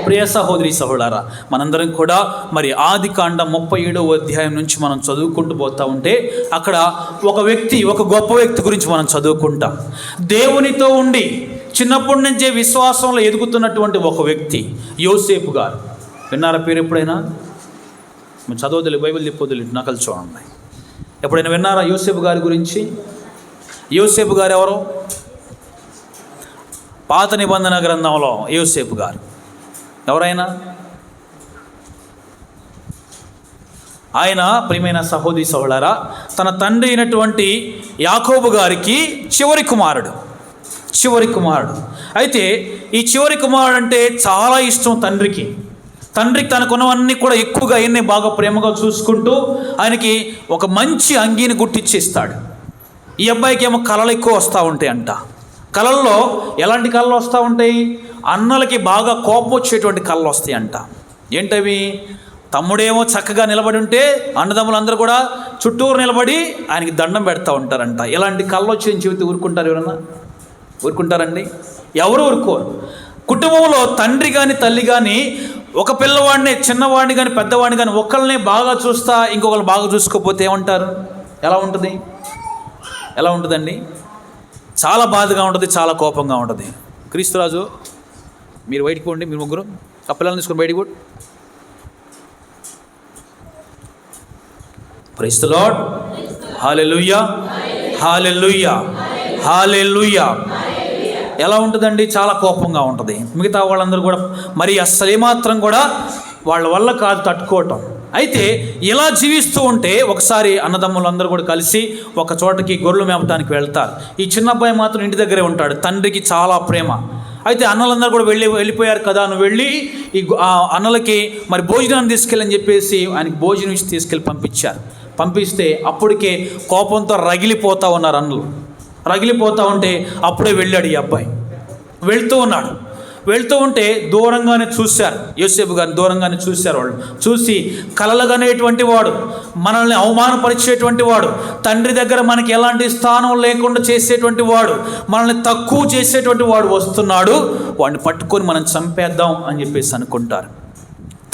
ప్రియ సహోదరి సహోదరులారా, మనందరం కూడా మరి ఆదికాండం 37వ అధ్యాయం నుంచి మనం చదువుకుంటూ పోతా ఉంటే అక్కడ ఒక వ్యక్తి, ఒక గొప్ప వ్యక్తి గురించి మనం చదువుకుంటాం. దేవునితో ఉండి చిన్నప్పటి నుంచే విశ్వాసంలో ఎదుగుతున్నటువంటి ఒక వ్యక్తి యోసేపు గారు. విన్నారా పేరు ఎప్పుడైనా? మీరు చదవదులు, బైబిల్ తిప్పొద్దులు, నకలు చూడండి. ఎప్పుడైనా విన్నారా యోసేపు గారి గురించి? యోసేపు గారు ఎవరు? పాత నిబంధన గ్రంథంలో యోసేపు గారు ఎవరైనా? ఆయన ప్రియమైన సహోదరి సహోదరులారా, తన తండ్రి అయినటువంటి యాకోబు గారికి చివరి కుమారుడు. అయితే ఈ చివరి కుమారుడు అంటే చాలా ఇష్టం తండ్రికి. తనకున్నవన్నీ కూడా ఎక్కువగా ఆయన్ని బాగా ప్రేమగా చూసుకుంటూ ఆయనకి ఒక మంచి అంగీని గుట్టిచ్చిస్తాడు. ఈ అబ్బాయికి ఏమో కళలు ఎక్కువ వస్తూ ఉంటాయి అంట. కళల్లో ఎలాంటి కళలు వస్తూ ఉంటాయి? అన్నలకి బాగా కోపం వచ్చేటువంటి కళలు వస్తాయి అంట. ఏంటవి? తమ్ముడేమో చక్కగా నిలబడి ఉంటే అన్నదమ్ములందరూ కూడా చుట్టూరు నిలబడి ఆయనకి దండం పెడతా ఉంటారంట. ఇలాంటి కళలు వచ్చి చెబితే ఊరుకుంటారు ఎవరన్నా? ఊరుకుంటారండి? ఎవరు ఊరుకోరు. కుటుంబంలో తండ్రి కానీ తల్లి కానీ ఒక పిల్లవాడిని, చిన్నవాడిని కానీ పెద్దవాడిని కానీ ఒకళ్ళనే బాగా చూస్తా ఇంకొకరు బాగా చూసుకోకపోతే ఏమంటారు? ఎలా ఉంటుందండి? చాలా బాధగా ఉంటుంది, చాలా కోపంగా ఉంటుంది. క్రీస్తురాజు, మీరు బయటికి పోండి, మీరు ముగ్గురు ఆ పిల్లల్ని తీసుకొని బయటికి పోండి. Praise the Lord. Hallelujah, hallelujah, hallelujah. ఎలా ఉంటుందండి? చాలా కోపంగా ఉంటుంది. మిగతా వాళ్ళందరూ కూడా మరి అస్సలు ఏమాత్రం కూడా వాళ్ళ వల్ల కాదు తట్టుకోవటం. అయితే ఇలా జీవిస్తూ ఉంటే ఒకసారి అన్నదమ్ములందరూ కూడా కలిసి ఒక చోటకి గొర్రెలు మేపడానికి వెళ్తారు. ఈ చిన్న అబ్బాయి మాత్రం ఇంటి దగ్గరే ఉంటాడు. తండ్రికి చాలా ప్రేమ. అయితే అన్నలందరూ కూడా వెళ్ళిపోయారు కదా, నువ్వు వెళ్ళి ఈ అన్నలకి మరి భోజనాన్ని తీసుకెళ్ళని చెప్పేసి ఆయనకి భోజనం ఇచ్చి తీసుకెళ్ళి పంపిస్తే అప్పటికే కోపంతో రగిలిపోతూ ఉన్నారు అన్నలు. రగిలిపోతూ ఉంటే అప్పుడే వెళ్ళాడు ఈ అబ్బాయి. వెళ్తూ ఉంటే దూరంగానే చూశారు, యోసేపు గారిని దూరంగానే చూశారు. వాళ్ళు చూసి కలలుగనేటువంటి వాడు, మనల్ని అవమానపరిచేటువంటి వాడు, తండ్రి దగ్గర మనకి ఎలాంటి స్థానం లేకుండా చేసేటువంటి వాడు, మనల్ని తక్కువ చేసేటువంటి వాడు వస్తున్నాడు, వాడిని పట్టుకొని మనం చంపేద్దాం అని చెప్పేసి అనుకుంటారు.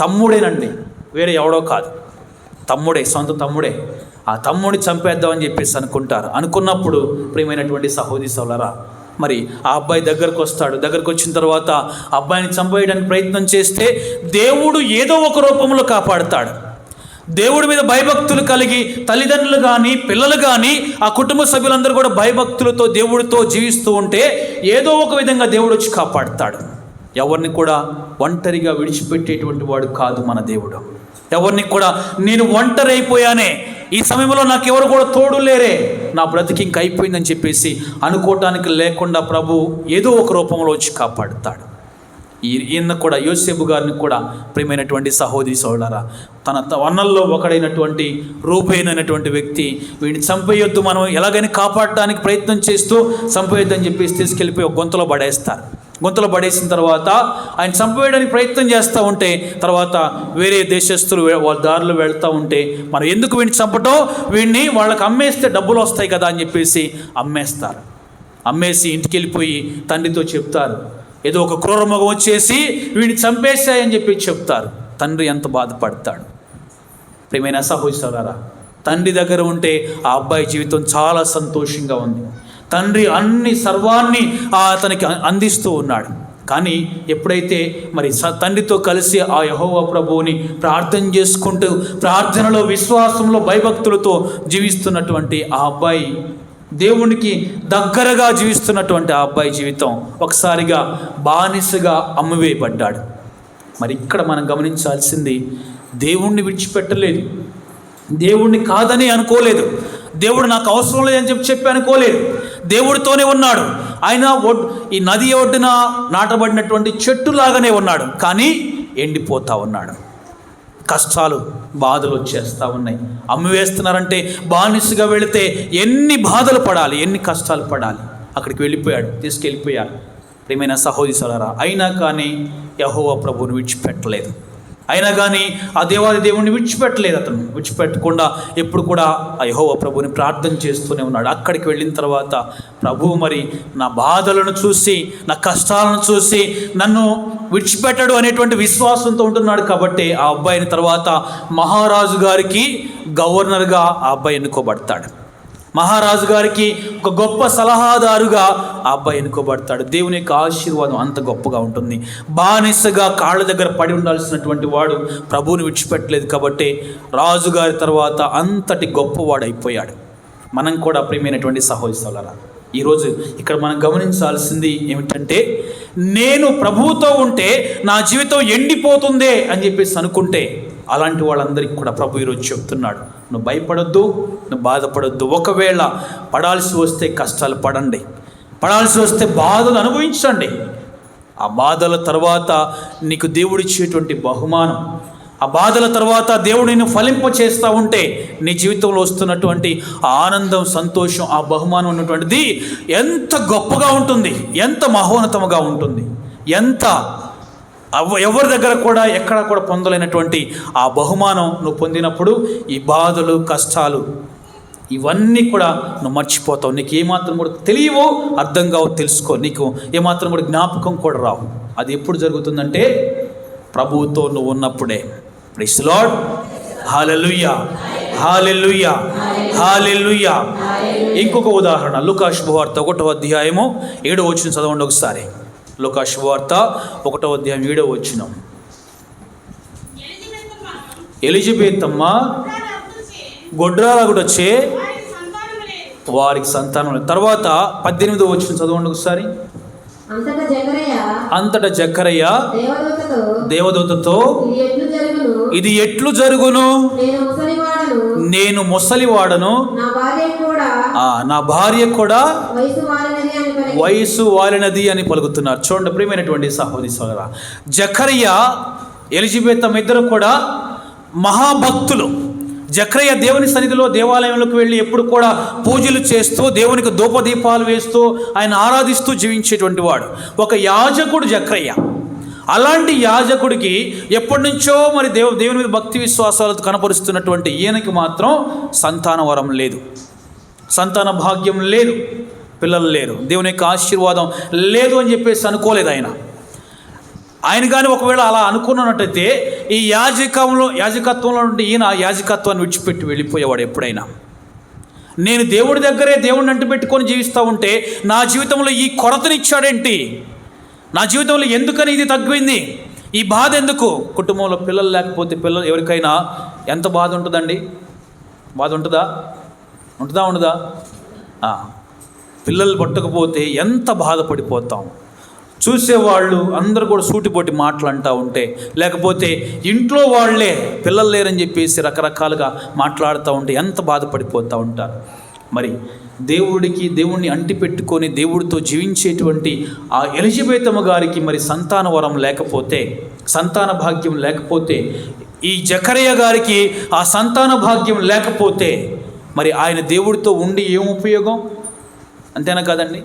తమ్ముడేనండి, వేరే ఎవడో కాదు, తమ్ముడే, సొంత తమ్ముడే. ఆ తమ్ముడిని చంపేద్దామని చెప్పేసి అనుకున్నప్పుడు ప్రియమైనటువంటి సహోదరి సోదరులారా, మరి ఆ అబ్బాయి దగ్గరకు వచ్చిన తర్వాత అబ్బాయిని చంపేయడానికి ప్రయత్నం చేస్తే దేవుడు ఏదో ఒక రూపంలో కాపాడుతాడు. దేవుడి మీద భయభక్తులు కలిగి తల్లిదండ్రులు కానీ పిల్లలు కానీ ఆ కుటుంబ సభ్యులందరూ కూడా భయభక్తులతో దేవుడితో జీవిస్తూ ఉంటే ఏదో ఒక విధంగా దేవుడు వచ్చి కాపాడుతాడు. ఎవరిని కూడా ఒంటరిగా విడిచిపెట్టేటువంటి వాడు కాదు మన దేవుడు. ఎవరిని కూడా నేను ఒంటరి అయిపోయానే, ఈ సమయంలో నాకు ఎవరు కూడా తోడు లేరే, నా బ్రతికి ఇంక అయిపోయిందని చెప్పేసి అనుకోవటానికి లేకుండా ప్రభు ఏదో ఒక రూపంలో వచ్చి కాపాడుతాడు. ఈయన కూడా, యోసేపు గారిని కూడా ప్రియమైనటువంటి సహోదరి సోదరులారా, తన అన్నల్లో ఒకడైనటువంటి రూబేన్ అనేటువంటి వ్యక్తి వీడిని చంపేయొద్దు, మనం ఎలాగైనా కాపాడటానికి ప్రయత్నం చేస్తూ చంపేయొద్దని చెప్పేసి తీసుకెళ్ళిపోయి ఒక గొంతులో పడేసిన తర్వాత ఆయన చంపేయడానికి ప్రయత్నం చేస్తూ ఉంటే తర్వాత వేరే దేశస్తులు వాళ్ళ దారిలో వెళ్తూ ఉంటే మనం ఎందుకు వీడిని చంపటం, వీడిని వాళ్ళకి అమ్మేస్తే డబ్బులు వస్తాయి కదా అని చెప్పేసి అమ్మేసి ఇంటికి వెళ్ళిపోయి తండ్రితో చెప్తారు. ఏదో ఒక క్రూరమృగం వచ్చేసి వీడిని చంపేశాయని చెప్పి చెప్తారు. తండ్రి ఎంత బాధపడతాడు. ప్రియమైన సహోదరులారా, తండ్రి దగ్గర ఉంటే ఆ అబ్బాయి జీవితం చాలా సంతోషంగా ఉంది. తండ్రి సర్వాన్ని అతనికి అందిస్తూ ఉన్నాడు. కానీ ఎప్పుడైతే మరి తండ్రితో కలిసి ఆ యెహోవా ప్రభువుని ప్రార్థన చేసుకుంటూ ప్రార్థనలో విశ్వాసంలో భయభక్తులతో జీవిస్తున్నటువంటి ఆ అబ్బాయి, దేవునికి దగ్గరగా జీవిస్తున్నటువంటి ఆ అబ్బాయి జీవితం ఒకసారిగా బానిసగా అమ్మివేయబడ్డాడు. మరి ఇక్కడ మనం గమనించాల్సింది, దేవుణ్ణి విడిచిపెట్టలేదు, దేవుణ్ణి కాదని అనుకోలేదు, దేవుడు నాకు అవసరం లేదని చెప్పి అనుకోలేదు. దేవుడితోనే ఉన్నాడు. ఆయన ఈ నది ఒడ్డున నాటబడినటువంటి చెట్టులాగానే ఉన్నాడు, కానీ ఎండిపోతూ ఉన్నాడు. కష్టాలు, బాధలు వచ్చేస్తూ ఉన్నాయి. అమ్మివేస్తున్నారంటే బానిసగా వెళితే ఎన్ని బాధలు పడాలి, ఎన్ని కష్టాలు పడాలి. అక్కడికి వెళ్ళిపోయాడు, తీసుకెళ్ళిపోయాడు. ప్రియమైన సహోదరి సోదరా, అయినా కానీ యెహోవా ప్రభువుని విడిచిపెట్టలేదు. అయినా కానీ ఆ దేవాది దేవుణ్ణి విడిచిపెట్టలేదు. అతను విడిచిపెట్టకుండా ఎప్పుడు కూడా ఆ యెహోవా ప్రభువుని ప్రార్థన చేస్తూనే ఉన్నాడు. అక్కడికి వెళ్ళిన తర్వాత ప్రభువు మరి నా బాధలను చూసి, నా కష్టాలను చూసి నన్ను విడిచిపెట్టడు అనేటువంటి విశ్వాసంతో ఉంటున్నాడు. కాబట్టి ఆ అబ్బాయిని తర్వాత మహారాజు గారికి గవర్నర్గా ఆ అబ్బాయి ఎన్నుకోబడతాడు. మహారాజు గారికి ఒక గొప్ప సలహాదారుగా ఆ అబ్బాయి ఎన్నుకోబడతాడు. దేవుని యొక్క ఆశీర్వాదం అంత గొప్పగా ఉంటుంది. బానిసగా కాళ్ళ దగ్గర పడి ఉండాల్సినటువంటి వాడు ప్రభువుని విడిచిపెట్టలేదు. కాబట్టి రాజుగారి తర్వాత అంతటి గొప్పవాడు అయిపోయాడు. మనం కూడా ప్రియమైనటువంటి సహోదరులారా, ఈరోజు ఇక్కడ మనం గమనించాల్సింది ఏమిటంటే, నేను ప్రభువుతో ఉంటే నా జీవితం ఎండిపోతుందే అని చెప్పేసి అనుకుంటే, అలాంటి వాళ్ళందరికీ కూడా ప్రభు ఈరోజు చెప్తున్నాడు, నువ్వు భయపడొద్దు, నువ్వు బాధపడొద్దు. ఒకవేళ పడాల్సి వస్తే కష్టాలు పడండి, పడాల్సి వస్తే బాధలు అనుభవించండి. ఆ బాధల తర్వాత నీకు దేవుడిచ్చేటువంటి బహుమానం, ఆ బాధల తర్వాత దేవుడు నిన్ను ఫలింప చేస్తూ ఉంటే నీ జీవితంలో వస్తున్నటువంటి ఆనందం, సంతోషం, ఆ బహుమానం ఉన్నటువంటిది ఎంత గొప్పగా ఉంటుంది, ఎంత మహోన్నతముగా ఉంటుంది, ఎంత ఎవరి దగ్గర కూడా ఎక్కడ కూడా పొందలేనటువంటి ఆ బహుమానం నువ్వు పొందినప్పుడు ఈ బాధలు, కష్టాలు ఇవన్నీ కూడా నువ్వు మర్చిపోతావు. నీకు ఏమాత్రం కూడా తెలియవో, అర్థం కావో, తెలుసుకో. నీకు ఏమాత్రం కూడా జ్ఞాపకం కూడా రావు. అది ఎప్పుడు జరుగుతుందంటే ప్రభువుతో నువ్వు ఉన్నప్పుడే. Praise the Lord. Hallelujah, hallelujah, hallelujah. ఇంకొక ఉదాహరణ, లూకా శుభవార్త 1వ అధ్యాయము 7వ వచనం చదవండి ఒకసారి. లూకా శుభవార్త 1వ అధ్యాయం 7వ వచనం. ఎలిజబెత్ అమ్మ గొడ్రాలగుడొచ్చే వారికి సంతానం లేదు. తర్వాత 18వ వచనం చదవండి ఒకసారి. అంతటా జకరయ్య దేవదూతతో ఇది ఎట్లు జరుగును, నేను ముసలివాడను, నా భార్య కూడా వయసు వాలినది అని పలుకుతున్నారు. చూడండి ప్రియమైనటువంటి సహోదరి సోదరా, జకరయ్య, ఎలిజబెత్ ఇద్దరు కూడా మహాభక్తులు. జకరయ్య దేవుని సన్నిధిలో, దేవాలయంలోకి వెళ్ళి ఎప్పుడు కూడా పూజలు చేస్తూ, దేవునికి ధూపదీపాలు వేస్తూ, ఆయన ఆరాధిస్తూ జీవించేటువంటి వాడు. ఒక యాజకుడు జకరయ్య. అలాంటి యాజకుడికి ఎప్పటి నుంచో మరి దేవుని మీద భక్తి విశ్వాసాలతో కనపరుస్తున్నటువంటి ఈయనకి మాత్రం సంతాన వరం లేదు, సంతాన భాగ్యం లేదు, పిల్లలు లేరు, దేవుని యొక్క ఆశీర్వాదం లేదు అని చెప్పేసి అనుకోలేదు ఆయన కానీ ఒకవేళ అలా అనుకున్నట్టయితే ఈ యాజకత్వంలో నుండి ఈయన యాజకత్వాన్ని విడిచిపెట్టి వెళ్ళిపోయేవాడు. ఎప్పుడైనా నేను దేవుడి దగ్గరే దేవుడిని అంటిపెట్టుకొని జీవిస్తూ ఉంటే నా జీవితంలో ఈ కొరతనిచ్చాడేంటి, నా జీవితంలో ఎందుకని ఇది తగ్గింది, ఈ బాధ ఎందుకు? కుటుంబంలో పిల్లలు లేకపోతే ఎవరికైనా ఎంత బాధ ఉంటుందండి? బాధ ఉంటుందా? ఉండదా? పిల్లలు పట్టకపోతే ఎంత బాధపడిపోతాం. చూసేవాళ్ళు అందరూ కూడా సూటిపోటి మాటలు అంటూ ఉంటే, లేకపోతే ఇంట్లో వాళ్ళే పిల్లలు లేరని చెప్పేసి రకరకాలుగా మాట్లాడుతూ ఉంటే ఎంత బాధపడిపోతూ ఉంటారు. మరి దేవుణ్ణి అంటిపెట్టుకొని దేవుడితో జీవించేటువంటి ఆ ఎలిజబెత్ గారికి మరి సంతాన వరం లేకపోతే, సంతాన భాగ్యం లేకపోతే, ఈ జకరయ్య గారికి ఆ సంతాన భాగ్యం లేకపోతే మరి ఆయన దేవుడితో ఉండి ఏం ఉపయోగం? అంతేనా కాదండి?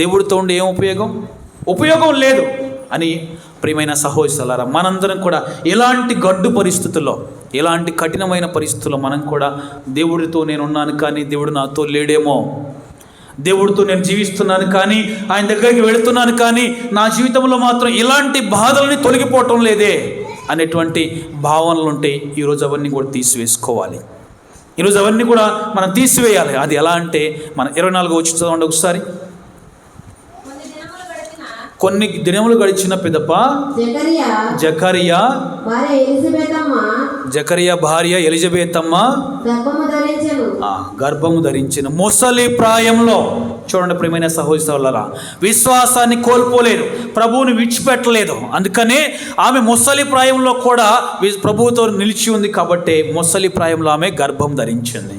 దేవుడితో ఉండి ఏం ఉపయోగం లేదు అని ప్రియమైన సహోదరులారా, మనందరం కూడా ఎలాంటి గడ్డు పరిస్థితుల్లో, ఎలాంటి కఠినమైన పరిస్థితుల్లో మనం కూడా దేవుడితో నేను ఉన్నాను కానీ దేవుడు నాతో లేడేమో, దేవుడితో నేను జీవిస్తున్నాను కానీ ఆయన దగ్గరికి వెళుతున్నాను కానీ నా జీవితంలో మాత్రం ఇలాంటి బాధలని తొలగిపోవటం లేదే అనేటువంటి భావనలు ఉంటే ఈరోజు అవన్నీ కూడా తీసివేసుకోవాలి. ఈరోజు అవన్నీ కూడా మనం తీసివేయాలి. అది ఎలా అంటే, మన 24వ వచనం చదవండి ఒకసారి. కొన్ని దినములు గడిచిన పిదప జకరియా భార్య ఎలిజబెత్ గర్భము ధరించిన ముసలి ప్రాయంలో. చూడండి ప్రియమైన సహోదరి సహోదరులారా, విశ్వాసాన్ని కోల్పోలేదు, ప్రభువుని విడిచిపెట్టలేదు. అందుకనే ఆమె ముసలి ప్రాయంలో కూడా ప్రభువుతో నిలిచి ఉంది. కాబట్టి ముసలి ప్రాయంలో ఆమె గర్భం ధరించింది.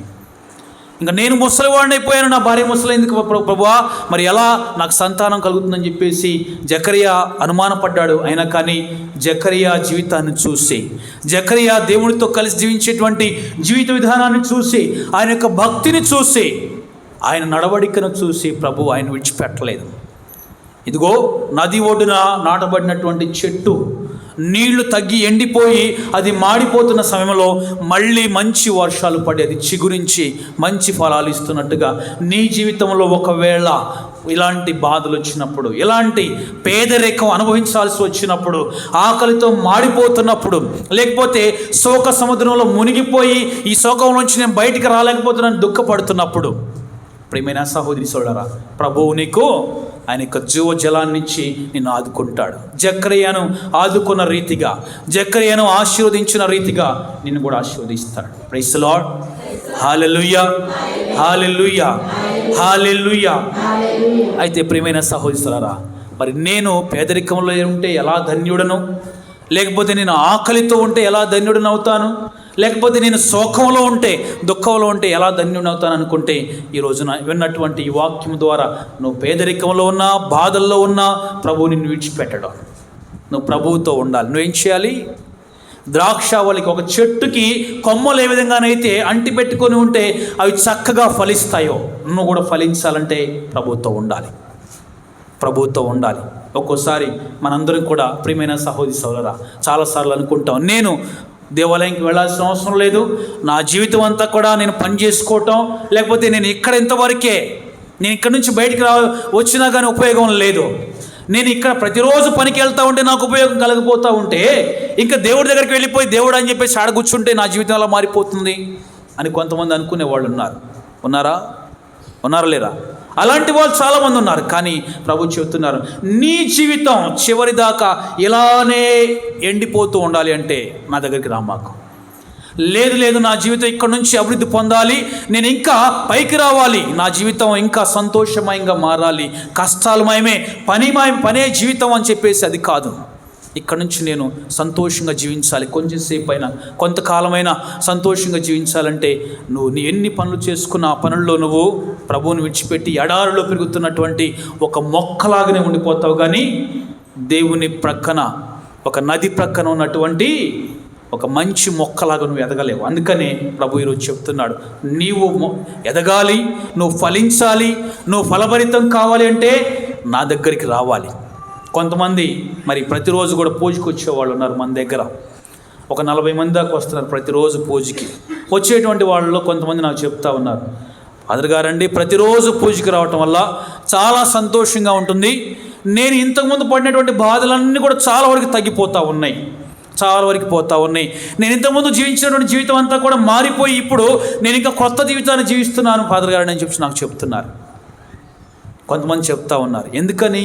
ఇంకా నేను ముసలివాడిని అయిపోయాను, నా భార్య ముసలైందుకు ప్రభువా, మరి ఎలా నాకు సంతానం కలుగుతుందని చెప్పేసి జకరియా అనుమానపడ్డాడు. అయినా కానీ జకరియా జీవితాన్ని చూసి, జకరియా దేవునితో కలిసి జీవించేటువంటి జీవిత విధానాన్ని చూసి, ఆయన యొక్క భక్తిని చూసి, ఆయన నడవడికను చూసి ప్రభు ఆయన విడిచిపెట్టలేదు. ఇదిగో నది ఒడ్డున నాటబడినటువంటి చెట్టు నీళ్లు తగ్గి ఎండిపోయి అది మాడిపోతున్న సమయంలో మళ్ళీ మంచి వర్షాలు పడి అది చిగురించి మంచి ఫలాలు ఇస్తున్నట్టుగా నీ జీవితంలో ఒకవేళ ఇలాంటి బాధలు వచ్చినప్పుడు, ఇలాంటి పేదరికం అనుభవించాల్సి వచ్చినప్పుడు, ఆకలితో మాడిపోతున్నప్పుడు, లేకపోతే శోక సముద్రంలో మునిగిపోయి ఈ శోకంలోంచి నేను బయటికి రాలేకపోతున్నాను దుఃఖపడుతున్నప్పుడు, ప్రియమైన సహోదరి సోదరా, ప్రభువు నీకు ఆయన యొక్క జీవజలాన్నిచ్చి నిన్ను ఆదుకుంటాడు. జకరియను ఆదుకున్న రీతిగా, జకరియను ఆశీర్వదించిన రీతిగా నిన్ను కూడా ఆశీర్వదిస్తాడు. Praise the Lord. Hallelujah, hallelujah, hallelujah. అయితే ప్రియమైన సహోదరులారా, మరి నేను పేదరికంలో ఉంటే ఎలా ధన్యుడను, లేకపోతే నేను ఆకలితో ఉంటే ఎలా ధన్యుడను అవుతాను, లేకపోతే నేను శోకంలో ఉంటే, దుఃఖంలో ఉంటే ఎలా ధన్యుడను అవుతాను అనుకుంటే, ఈ రోజున విన్నటువంటి ఈ వాక్యం ద్వారా నువ్వు పేదరికంలో ఉన్నా, బాధల్లో ఉన్నా ప్రభువు నిన్ను విడిచిపెట్టడం. నువ్వు ప్రభువుతో ఉండాలి. నువ్వేం చేయాలి? ద్రాక్షావళికి, ఒక చెట్టుకి కొమ్మలు ఏ విధంగానైతే అంటి పెట్టుకొని ఉంటే అవి చక్కగా ఫలిస్తాయో, నువ్వు కూడా ఫలించాలంటే ప్రభువుతో ఉండాలి, ప్రభువుతో ఉండాలి. ఒక్కోసారి మనందరం కూడా ప్రియమైన సహోదరి సోదరా చాలాసార్లు అనుకుంటాం, నేను దేవాలయంకి వెళ్ళాల్సిన అవసరం లేదు, నా జీవితం అంతా కూడా నేను పని చేసుకోవటం, లేకపోతే నేను ఇక్కడ ఇంతవరకే, నేను ఇక్కడ నుంచి బయటికి వచ్చినా కానీ ఉపయోగం లేదు, నేను ఇక్కడ ప్రతిరోజు పనికి వెళ్తూ ఉంటే నాకు ఉపయోగం కలగపోతూ ఉంటే ఇంకా దేవుడి దగ్గరికి వెళ్ళిపోయి దేవుడు అని చెప్పేసి ఆడ కూర్చుంటే నా జీవితం అలా మారిపోతుంది అని కొంతమంది అనుకునే వాళ్ళు ఉన్నారు. ఉన్నారా లేరా? అలాంటి వాళ్ళు చాలామంది ఉన్నారు. కానీ ప్రభు చెబుతున్నారు, నీ జీవితం చివరి దాకా ఇలానే ఎండిపోతూ ఉండాలి అంటే నా దగ్గరికి రామాకు. లేదు, నా జీవితం ఇక్కడ నుంచి అభివృద్ధి పొందాలి, నేను ఇంకా పైకి రావాలి, నా జీవితం ఇంకా సంతోషమయంగా మారాలి, కష్టాలమయమే, పనే జీవితం అని చెప్పేసి అది కాదు. ఇక్కడ నుంచి నేను సంతోషంగా జీవించాలి, కొంచెంసేపు అయినా కొంతకాలమైనా సంతోషంగా జీవించాలంటే నువ్వు నీ ఎన్ని పనులు చేసుకున్న ఆ పనుల్లో నువ్వు ప్రభువుని విడిచిపెట్టి ఎడారిలో పెరుగుతున్నటువంటి ఒక మొక్కలాగానే ఉండిపోతావు. కానీ దేవుని ప్రక్కన, ఒక నది ప్రక్కన ఉన్నటువంటి ఒక మంచి మొక్కలాగా నువ్వు ఎదగలేవు. అందుకనే ప్రభు ఈరోజు చెప్తున్నాడు, నీవు ఎదగాలి, నువ్వు ఫలించాలి, నువ్వు ఫలభరితం కావాలి అంటే నా దగ్గరికి రావాలి. కొంతమంది మరి ప్రతిరోజు కూడా పూజకి వచ్చేవాళ్ళు ఉన్నారు మన దగ్గర. ఒక 40 మంది దాకా వస్తున్నారు ప్రతిరోజు పూజకి. వచ్చేటువంటి వాళ్ళలో కొంతమంది నాకు చెప్తా ఉన్నారు, ఫాదర్ గారండి ప్రతిరోజు పూజకి రావటం వల్ల చాలా సంతోషంగా ఉంటుంది, నేను ఇంతకుముందు పడినటువంటి బాధలన్నీ కూడా చాలా వరకు తగ్గిపోతూ ఉన్నాయి, నేను ఇంతకుముందు జీవించినటువంటి జీవితం అంతా కూడా మారిపోయి ఇప్పుడు నేను ఇంకా కొత్త జీవితాన్ని జీవిస్తున్నాను ఫాదర్ గారు అని చెప్పి నాకు చెప్తున్నారు. కొంతమంది చెప్తా ఉన్నారు, ఎందుకని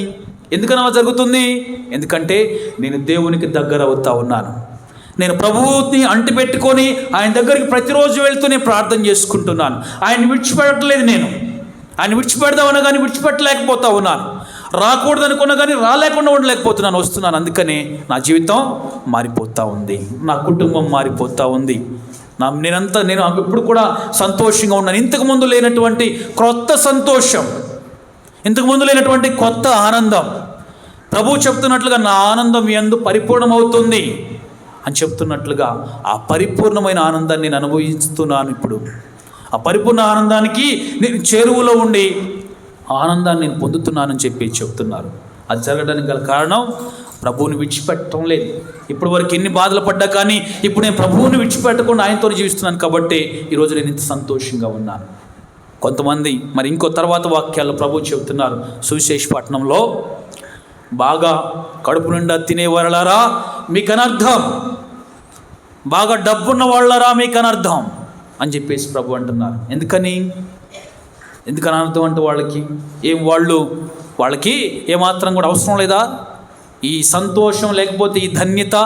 అలా జరుగుతుంది? ఎందుకంటే నేను దేవునికి దగ్గర అవుతా ఉన్నాను, నేను ప్రభువుని అంటిపెట్టుకొని ఆయన దగ్గరికి ప్రతిరోజు వెళ్తూ నేను ప్రార్థన చేసుకుంటున్నాను, ఆయన విడిచిపెట్టలేదు, నేను ఆయన విడిచిపెడదామన్నా కానీ విడిచిపెట్టలేకపోతా ఉన్నాను, రాకూడదు అనుకున్నా కానీ రాలేకుండా ఉండలేకపోతున్నాను, వస్తున్నాను. అందుకనే నా జీవితం మారిపోతూ ఉంది, నా కుటుంబం మారిపోతూ ఉంది, నేను ఇప్పుడు కూడా సంతోషంగా ఉన్నాను. ఇంతకుముందు లేనటువంటి క్రొత్త సంతోషం, ఇంతకుముందు లేనటువంటి కొత్త ఆనందం. ప్రభువు చెప్తున్నట్లుగా నా ఆనందం మీ యందు పరిపూర్ణమవుతుంది అని చెప్తున్నట్లుగా ఆ పరిపూర్ణమైన ఆనందాన్ని నేను అనుభవిస్తున్నాను. ఇప్పుడు ఆ పరిపూర్ణ ఆనందానికి నేను చేరువలో ఉండి ఆనందాన్ని నేను పొందుతున్నానని చెప్పి చెప్తున్నారు. అది జరగడానికి గల కారణం ప్రభువుని విడిచిపెట్టడం లేదు. ఇప్పటి వరకు ఎన్ని బాధలు పడ్డా కానీ ఇప్పుడు నేను ప్రభువుని విడిచిపెట్టకుండా ఆయనతో జీవిస్తున్నాను కాబట్టి ఈరోజు నేను ఇంత సంతోషంగా ఉన్నాను. కొంతమంది మరి ఇంకో తర్వాత వాక్యాల్లో ప్రభు చెబుతున్నారు, సువిశేషపట్నంలో బాగా కడుపు నిండా తినేవాళ్ళారా మీకు అనర్థం, బాగా డబ్బున్న వాళ్ళారా మీకు అనర్థం అని చెప్పేసి ప్రభు అంటున్నారు. ఎందుకని అనర్థం అంటే వాళ్ళకి ఏమాత్రం కూడా అవసరం లేదా? ఈ సంతోషం లేకపోతే ఈ ధన్యత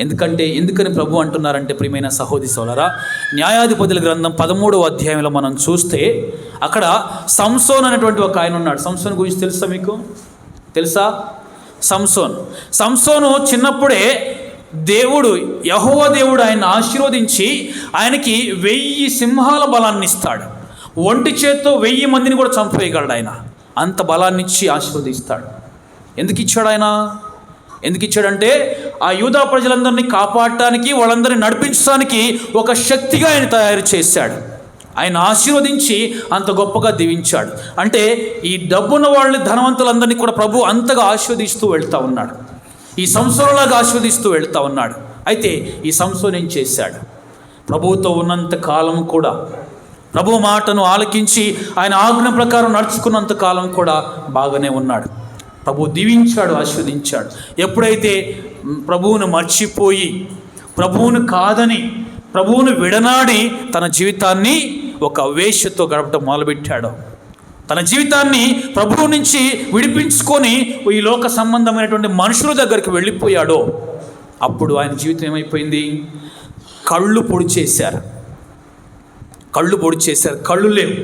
ఎందుకని ప్రభు అంటున్నారంటే, ప్రియమైన సహోదరి సోదరా, న్యాయాధిపతుల గ్రంథం 13వ అధ్యాయంలో మనం చూస్తే అక్కడ సంసోన్ అనేటువంటి ఒక ఆయన ఉన్నాడు. సంసోన్ గురించి తెలుసా మీకు? తెలుసా? సంసోను చిన్నప్పుడే యెహోవా దేవుడు ఆయన ఆశీర్వదించి ఆయనకి 1000 సింహాల బలాన్ని ఇస్తాడు. ఒంటి చేత్తో 1000 మందిని కూడా చంపేయగలడు ఆయన. అంత బలాన్ని ఇచ్చి ఆశీర్వదిస్తాడు. ఎందుకు ఇచ్చాడంటే ఆ యూదా ప్రజలందరినీ కాపాడటానికి, వాళ్ళందరినీ నడిపించడానికి ఒక శక్తిగా ఆయన తయారు చేశాడు. ఆయన ఆశీర్వదించి అంత గొప్పగా దీవించాడు. అంటే ఈ డబ్బున్న వాళ్ళని, ధనవంతులందరినీ కూడా ప్రభు అంతగా ఆశీర్వదిస్తూ వెళ్తూ ఉన్నాడు. ఈ సంసోనులాగా ఆశీర్వదిస్తూ వెళ్తూ ఉన్నాడు. అయితే ఈ సంసోను ఏం చేశాడు? ప్రభువుతో ఉన్నంత కాలం కూడా, ప్రభు మాటను ఆలకించి ఆయన ఆజ్ఞ ప్రకారం నడుచుకున్నంత కాలం కూడా బాగానే ఉన్నాడు. ప్రభు దీవించాడు, ఆశీర్వదించాడు. ఎప్పుడైతే ప్రభువును మర్చిపోయి, ప్రభువును కాదని, ప్రభువును విడనాడి తన జీవితాన్ని ఒక వేశ్యతో గడపడం మొదలుపెట్టాడో, తన జీవితాన్ని ప్రభువు నుంచి విడిపించుకొని ఈ లోక సంబంధమైనటువంటి మనుషుల దగ్గరికి వెళ్ళిపోయాడో, అప్పుడు ఆయన జీవితం ఏమైపోయింది? కళ్ళు పొడి చేశారు. కళ్ళు లేవు.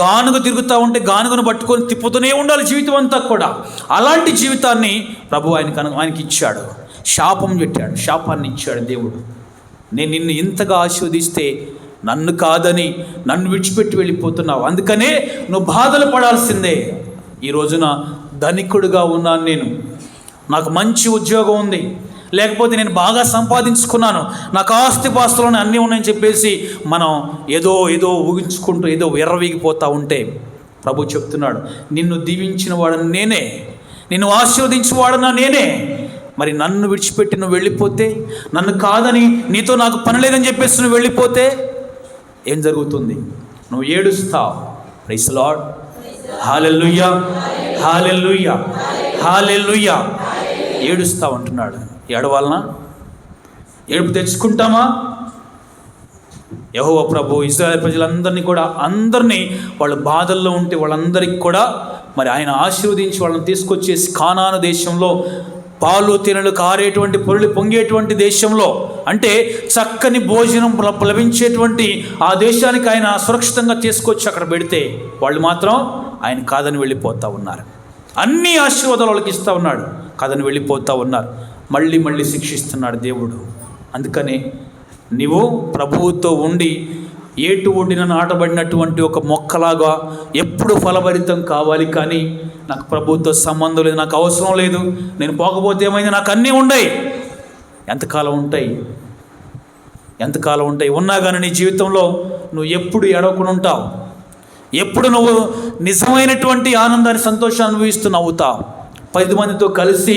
గానుగ తిరుగుతూ ఉంటే గానుగను పట్టుకొని తిప్పుతూనే ఉండాలి జీవితం అంతా కూడా. అలాంటి జీవితాన్ని ప్రభు ఆయనకి ఇచ్చాడు. శాపాన్ని ఇచ్చాడు దేవుడు. నేను నిన్ను ఇంతగా ఆశీర్వదిస్తే నన్ను కాదని నన్ను విడిచిపెట్టి వెళ్ళిపోతున్నావు, అందుకనే నువ్వు బాధలు పడాల్సిందే. ఈ రోజున ధనికుడుగా ఉన్నాను నేను, నాకు మంచి ఉద్యోగం ఉంది, లేకపోతే నేను బాగా సంపాదించుకున్నాను, నాకు ఆస్తిపాస్తులను అన్నీ ఉన్నాయని చెప్పేసి మనం ఏదో ఊహించుకుంటూ ఏదో విర్రవీగిపోతూ ఉంటే ప్రభు చెప్తున్నాడు, నిన్ను దీవించిన వాడని నేనే, నిన్ను ఆశీర్వదించిన వాడన్నా నేనే. మరి నన్ను విడిచిపెట్టి నువ్వు వెళ్ళిపోతే, నన్ను కాదని, నీతో నాకు పని లేదని చెప్పేసి నువ్వు వెళ్ళిపోతే ఏం జరుగుతుంది? నువ్వు ఏడుస్తావు. Praise the Lord. Hallelujah, hallelujah, hallelujah. ఏడుస్తావు అంటున్నాడు. ఏడవాలనా? ఏడుపు తెచ్చుకుంటామా? యెహోవా ప్రభు ఇశ్రాయేలు ప్రజలందరినీ కూడా, అందరినీ వాళ్ళు బాధల్లో ఉంటే వాళ్ళందరికీ కూడా మరి ఆయన ఆశీర్వదించి వాళ్ళని తీసుకొచ్చేసి కానాను దేశంలో, పాలు తేనెలు కారేటువంటి పొరులు పొంగేటువంటి దేశంలో, అంటే చక్కని భోజనం లభించేటువంటి ఆ దేశానికి ఆయన సురక్షితంగా తీసుకొచ్చి అక్కడ పెడితే వాళ్ళు మాత్రం ఆయన కాదని వెళ్ళిపోతూ ఉన్నారు. అన్ని ఆశీర్వాదాలు వాళ్ళకి ఇస్తూ ఉన్నాడు, కాదని వెళ్ళిపోతూ ఉన్నారు. మళ్ళీ శిక్షిస్తున్నాడు దేవుడు. అందుకని నీవు ప్రభువుతో ఉండి ఏటు ఒడిన నాటబడినటువంటి ఒక మొక్కలాగా ఎప్పుడు ఫలభరితం కావాలి. కానీ నాకు ప్రభువుతో సంబంధం లేదు, నాకు అవసరం లేదు, నేను పోకపోతే ఏమైంది, నాకు అన్నీ ఉన్నాయి. ఎంతకాలం ఉంటాయి? ఉన్నా కానీ నీ జీవితంలో నువ్వు ఎప్పుడు ఏడవకుండా ఉంటావు. ఎప్పుడు నువ్వు నిజమైనటువంటి ఆనందాన్ని, సంతోషాన్ని అనుభవిస్తూ నవ్వుతావు. 10 మందితో కలిసి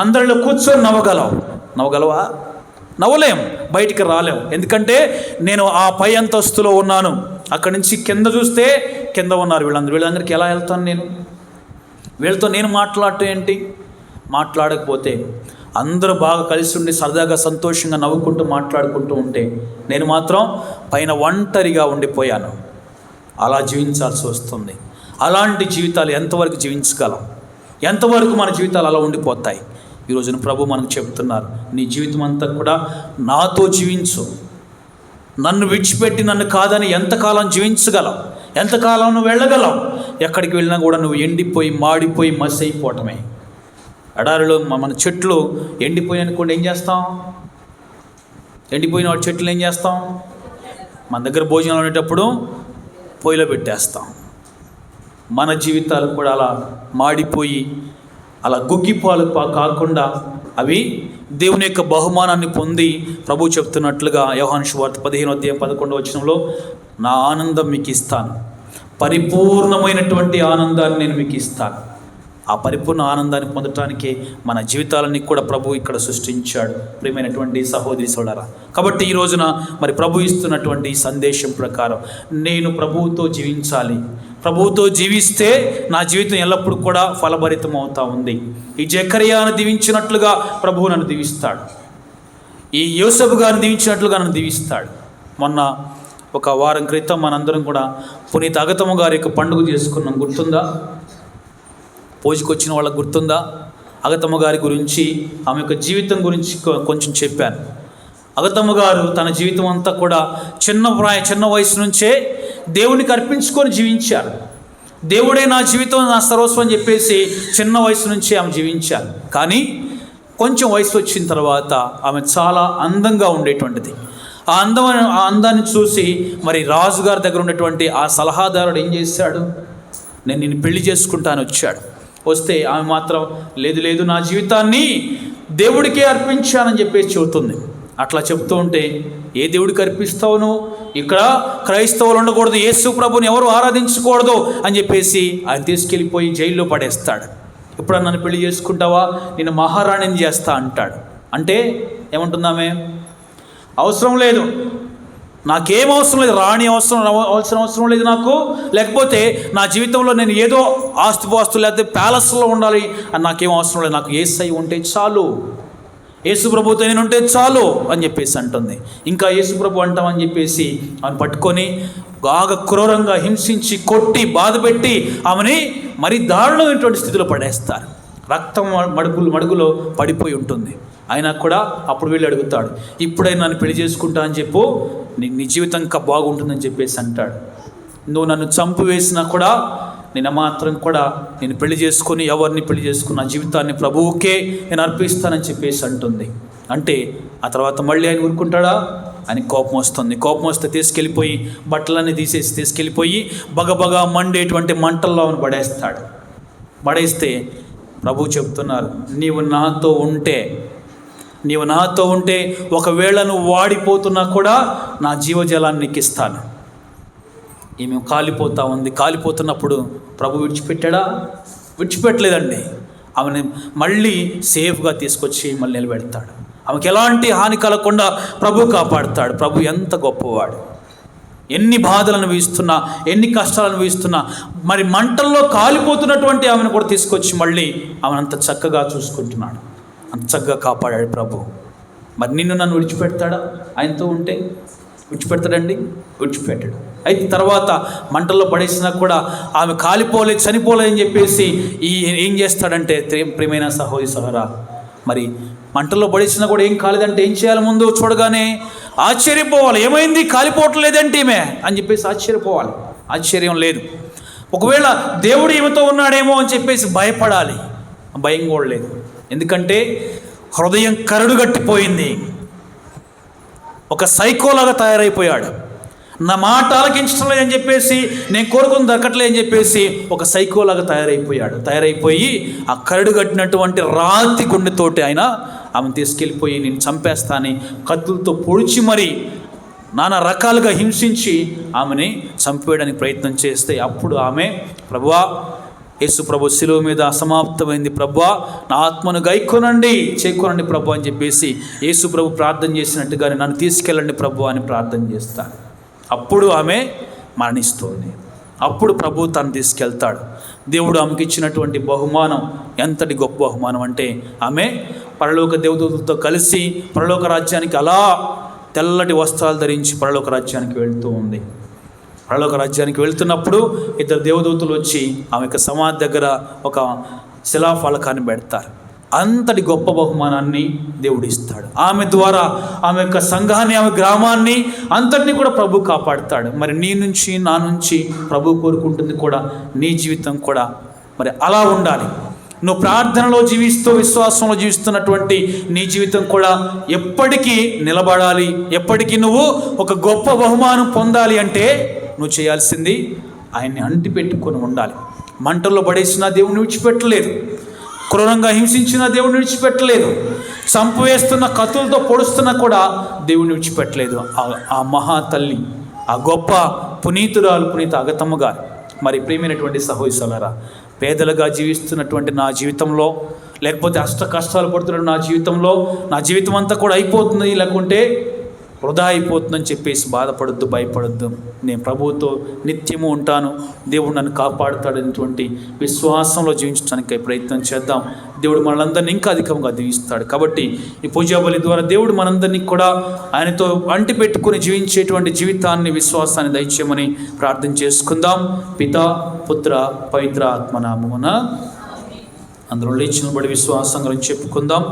అందరిలో కూర్చొని నవ్వగలవా? నవ్వలేం, బయటికి రాలేం. ఎందుకంటే నేను ఆ పై అంతస్తులో ఉన్నాను, అక్కడి నుంచి కింద చూస్తే కింద ఉన్నారు వీళ్ళందరికీ ఎలా వెళ్తాను నేను? వీళ్ళతో నేను మాట్లాడటం ఏంటి? మాట్లాడకపోతే అందరూ బాగా కలిసి ఉండి సరదాగా సంతోషంగా నవ్వుకుంటూ మాట్లాడుకుంటూ ఉంటే నేను మాత్రం పైన ఒంటరిగా ఉండిపోయాను. అలా జీవించాల్సి వస్తుంది. అలాంటి జీవితాలు ఎంతవరకు జీవించగలం? ఎంతవరకు మన జీవితాలు అలా ఉండిపోతాయి? ఈ రోజున ప్రభు మనకు చెబుతున్నారు, నీ జీవితం అంతా కూడా నాతో జీవించు. నన్ను విడిచిపెట్టి నన్ను కాదని ఎంతకాలం జీవించగలవు? ఎంతకాలం నువ్వు వెళ్ళగలవు? ఎక్కడికి వెళ్ళినా కూడా నువ్వు ఎండిపోయి, మాడిపోయి, మసి అయిపోవటమే. ఎడారిలో మన చెట్లు ఎండిపోయి అనుకోండి, ఏం చేస్తాం? ఎండిపోయిన వాటి చెట్లు ఏం చేస్తాం? మన దగ్గర భోజనం ఉండేటప్పుడు పొయ్యిలో పెట్టేస్తాం. మన జీవితాలు కూడా అలా మాడిపోయి, అలా గుగ్గిపాలు కాకుండా అవి దేవుని యొక్క బహుమానాన్ని పొంది, ప్రభు చెప్తున్నట్లుగా యోహాను సువార్త 15:11 నా ఆనందం మీకు ఇస్తాను, పరిపూర్ణమైనటువంటి ఆనందాన్ని నేను మీకు ఇస్తాను. ఆ పరిపూర్ణ ఆనందాన్ని పొందటానికి మన జీవితాలన్నీ కూడా ప్రభు ఇక్కడ సృష్టించాడు. ప్రియమైనటువంటి సహోదరి సోదరా, కాబట్టి ఈ రోజున మరి ప్రభు ఇస్తున్నటువంటి సందేశం ప్రకారం నేను ప్రభువుతో జీవించాలి. ప్రభువుతో జీవిస్తే నా జీవితం ఎల్లప్పుడూ కూడా ఫలభరితం అవుతూ ఉంది. ఈ జకర్యాను దీవించినట్లుగా ప్రభువు నన్ను దీవిస్తాడు. ఈ యోసేపు గారిని దీవించినట్లుగా నన్ను దీవిస్తాడు. మొన్న ఒక వారం క్రితం మనందరం కూడా పునీత అగతమ్మ గారి యొక్క పండుగ చేసుకున్నాం, గుర్తుందా? పూజకు వచ్చిన వాళ్ళకి గుర్తుందా? అగతమ్మ గారి గురించి, ఆమె యొక్క జీవితం గురించి కొంచెం చెప్పాను. అగతమ్మ గారు తన జీవితం అంతా కూడా చిన్న వయసు నుంచే దేవునికి అర్పించుకొని జీవించారు. దేవుడే నా జీవితం, నా సర్వస్వం అని చెప్పేసి చిన్న వయసు నుంచే ఆమె జీవించారు. కానీ కొంచెం వయసు వచ్చిన తర్వాత ఆమె చాలా అందంగా ఉండేటువంటిది. ఆ అందాన్ని చూసి మరి రాజుగారి దగ్గర ఉన్నటువంటి ఆ సలహాదారుడు ఏం చేశాడు, నేను నిన్ను పెళ్లి చేసుకుంటాను వచ్చాడు. వస్తే ఆమె మాత్రం లేదు నా జీవితాన్ని దేవుడికే అర్పించానని చెప్పేసి చెబుతుంది. అట్లా చెప్తూ ఉంటే, ఏ దేవుడికి అర్పిస్తావు నువ్వు? ఇక్కడ క్రైస్తవులు ఉండకూడదు, యేసు ప్రభుని ఎవరు ఆరాధించకూడదు అని చెప్పేసి ఆయన తీసుకెళ్ళిపోయి జైల్లో పడేస్తాడు. ఇప్పుడు నన్ను పెళ్లి చేసుకుంటావా, నేను మహారాణిని చేస్తా అంటాడు. అంటే ఏమంటుందామే, అవసరం లేదు, నాకేం అవసరం లేదు, రాణి అవసరం లేదు నాకు, లేకపోతే నా జీవితంలో నేను ఏదో ఆస్తిపాస్తులు లేకపోతే ప్యాలెస్లో ఉండాలి అని నాకేం అవసరం లేదు, నాకు యేసయ్య ఉంటే చాలు, యేసు ప్రభుతో నేను ఉంటే చాలు అని చెప్పేసి అంటుంది. ఇంకా యేసు ప్రభు అంటామని చెప్పేసి ఆమెను పట్టుకొని బాగా క్రూరంగా హింసించి కొట్టి బాధపెట్టి ఆమెని మరి దారుణమైనటువంటి స్థితిలో పడేస్తారు. రక్తం మడుగులో పడిపోయి ఉంటుంది. అయినా కూడా అప్పుడు వీళ్ళు అడుగుతాడు, ఇప్పుడైనా నన్ను పెళ్లి చేసుకుంటా అని చెప్పు, నీ జీవితం ఇంకా బాగుంటుందని చెప్పేసి అంటాడు. నువ్వు నన్ను చంపివేసినా కూడా నేను మాత్రం కూడా నేను పెళ్లి చేసుకొని ఎవరిని పెళ్లి చేసుకుని నా జీవితాన్ని ప్రభువుకే నేను అర్పిస్తానని చెప్పేసి అంటుంది. అంటే ఆ తర్వాత మళ్ళీ ఆయన ఊరుకుంటాడా? ఆయన కోపం వస్తుంది. కోపం వస్తే తీసుకెళ్ళిపోయి బట్టలన్నీ తీసేసి తీసుకెళ్ళిపోయి బగబగా మండేటువంటి మంటల్లో పడేస్తాడు. పడేస్తే ప్రభు చెప్తున్నారు, నీవు నాతో ఉంటే ఒకవేళ నువ్వు వాడిపోతున్నా కూడా నా జీవజలాన్ని నీకు ఇస్తాను. ఈమె కాలిపోతున్నప్పుడు ప్రభు విడిచిపెట్టాడా? విడిచిపెట్టలేదండి. ఆమెను మళ్ళీ సేఫ్గా తీసుకొచ్చి మళ్ళీ నిలబెడతాడు. ఆమెకి ఎలాంటి హాని కలగకుండా ప్రభు కాపాడుతాడు. ప్రభు ఎంత గొప్పవాడు! ఎన్ని బాధలను వీస్తున్నా, ఎన్ని కష్టాలను వీస్తున్నా, మరి మంటల్లో కాలిపోతున్నటువంటి ఆమెను కూడా తీసుకొచ్చి మళ్ళీ ఆమెను అంత చక్కగా చూసుకుంటున్నాడు, అంత చక్కగా కాపాడాడు ప్రభు. మరి నన్ను విడిచిపెడతాడా? ఆయనతో ఉంటే విడిచిపెడతాడండి? విడిచిపెట్టాడు. అయితే తర్వాత మంటల్లో పడేసినా కూడా ఆమె చనిపోలేదని చెప్పేసి ఏం చేస్తాడంటే, ప్రియమైన సహోదరా, మరి మంటల్లో పడేసినా కూడా ఏం కాలేదంటే ఏం చేయాలి? ముందు చూడగానే ఆశ్చర్యపోవాలి, ఏమైంది కాలిపోవట్లేదంటే ఈమె అని చెప్పేసి ఆశ్చర్యపోవాలి. ఆశ్చర్యం లేదు. ఒకవేళ దేవుడు ఈమెతో ఉన్నాడేమో అని చెప్పేసి భయపడాలి. భయం కూడా లేదు. ఎందుకంటే హృదయం కరడుగట్టిపోయింది. ఒక సైకోలాగా తయారైపోయాడు. నా మాట ఆలకించడం లేదని చెప్పేసి, నేను కోరుకుని దక్కట్లేదని చెప్పేసి ఒక సైకోలాగా తయారైపోయి ఆ కరడు కట్టినటువంటి రాతి గుండెతోటి ఆయన ఆమెను తీసుకెళ్ళిపోయి నేను చంపేస్తానని కత్తులతో పొడిచి మరి నానా రకాలుగా హింసించి ఆమెని చంపేయడానికి ప్రయత్నం చేస్తే, అప్పుడు ఆమె, ప్రభువా, యేసు ప్రభు శిలువ మీద అసమాప్తమైంది ప్రభువా, నా ఆత్మను చేకొనండి ప్రభు అని చెప్పేసి యేసు ప్రభు ప్రార్థన చేసినట్టుగానే నన్ను తీసుకెళ్ళండి ప్రభు అని ప్రార్థన చేస్తాను. అప్పుడు ఆమె మరణిస్తుంది. అప్పుడు ప్రభు తను తీసుకెళ్తాడు. దేవుడు ఆమెకి ఇచ్చినటువంటి బహుమానం ఎంతటి గొప్ప బహుమానం అంటే, ఆమె పరలోక దేవదూతలతో కలిసి పరలోక రాజ్యానికి అలా తెల్లటి వస్త్రాలు ధరించి పరలోక రాజ్యానికి వెళ్తూ ఉంది. పరలోక రాజ్యానికి వెళ్తున్నప్పుడు ఇద్దరు దేవదూతలు వచ్చి ఆమె యొక్క సమాధి దగ్గర ఒక శిలాఫలకాన్ని పెడతారు. అంతటి గొప్ప బహుమానాన్ని దేవుడు ఇస్తాడు. ఆమె ద్వారా ఆమె యొక్క సంఘాన్ని, ఆమె గ్రామాన్ని అంతటినీ కూడా ప్రభు కాపాడుతాడు. మరి నీ నుంచి, నా నుంచి ప్రభు కోరుకుంటుంది కూడా నీ జీవితం కూడా మరి అలా ఉండాలి. నువ్వు ప్రార్థనలో జీవిస్తూ, విశ్వాసంలో జీవిస్తున్నటువంటి నీ జీవితం కూడా ఎప్పటికీ నిలబడాలి. ఎప్పటికీ నువ్వు ఒక గొప్ప బహుమానం పొందాలి అంటే నువ్వు చేయాల్సింది ఆయన్ని అంటిపెట్టుకొని ఉండాలి. మంటల్లో పడేసిన దేవుని విడిచిపెట్టలేదు, క్రూరంగా హింసించిన దేవుని విడిచిపెట్టలేదు, చంపివేస్తున్న కత్తులతో పొడుస్తున్నా కూడా దేవుని విడిచిపెట్టలేదు. ఆ మహాతల్లి, ఆ గొప్ప పునీత అగతమ్మ గారు. మరి ప్రియమైనటువంటి సహోదరులారా, పేదలుగా జీవిస్తున్నటువంటి నా జీవితంలో, లేకపోతే అష్ట కష్టాలు పడుతున్న నా జీవితం అంతా కూడా అయిపోతుంది, లేకుంటే వృధా అయిపోతుందని చెప్పేసి బాధపడొద్దు, భయపడొద్దు. నేను ప్రభువుతో నిత్యము ఉంటాను, దేవుడు నన్ను కాపాడుతాడనేటువంటి విశ్వాసంలో జీవించడానికి ప్రయత్నం చేద్దాం. దేవుడు మనందరినీ ఇంకా అధికంగా దీవిస్తాడు. కాబట్టి ఈ పూజా బలి ద్వారా దేవుడు మనందరినీ కూడా ఆయనతో అంటి పెట్టుకుని జీవించేటువంటి జీవితాన్ని, విశ్వాసాన్ని దయచేయమని ప్రార్థన చేసుకుందాం. పితా, పుత్ర, పవిత్ర ఆత్మ నామమున అందులో లేచినబడి విశ్వాసం గురించి చెప్పుకుందాం.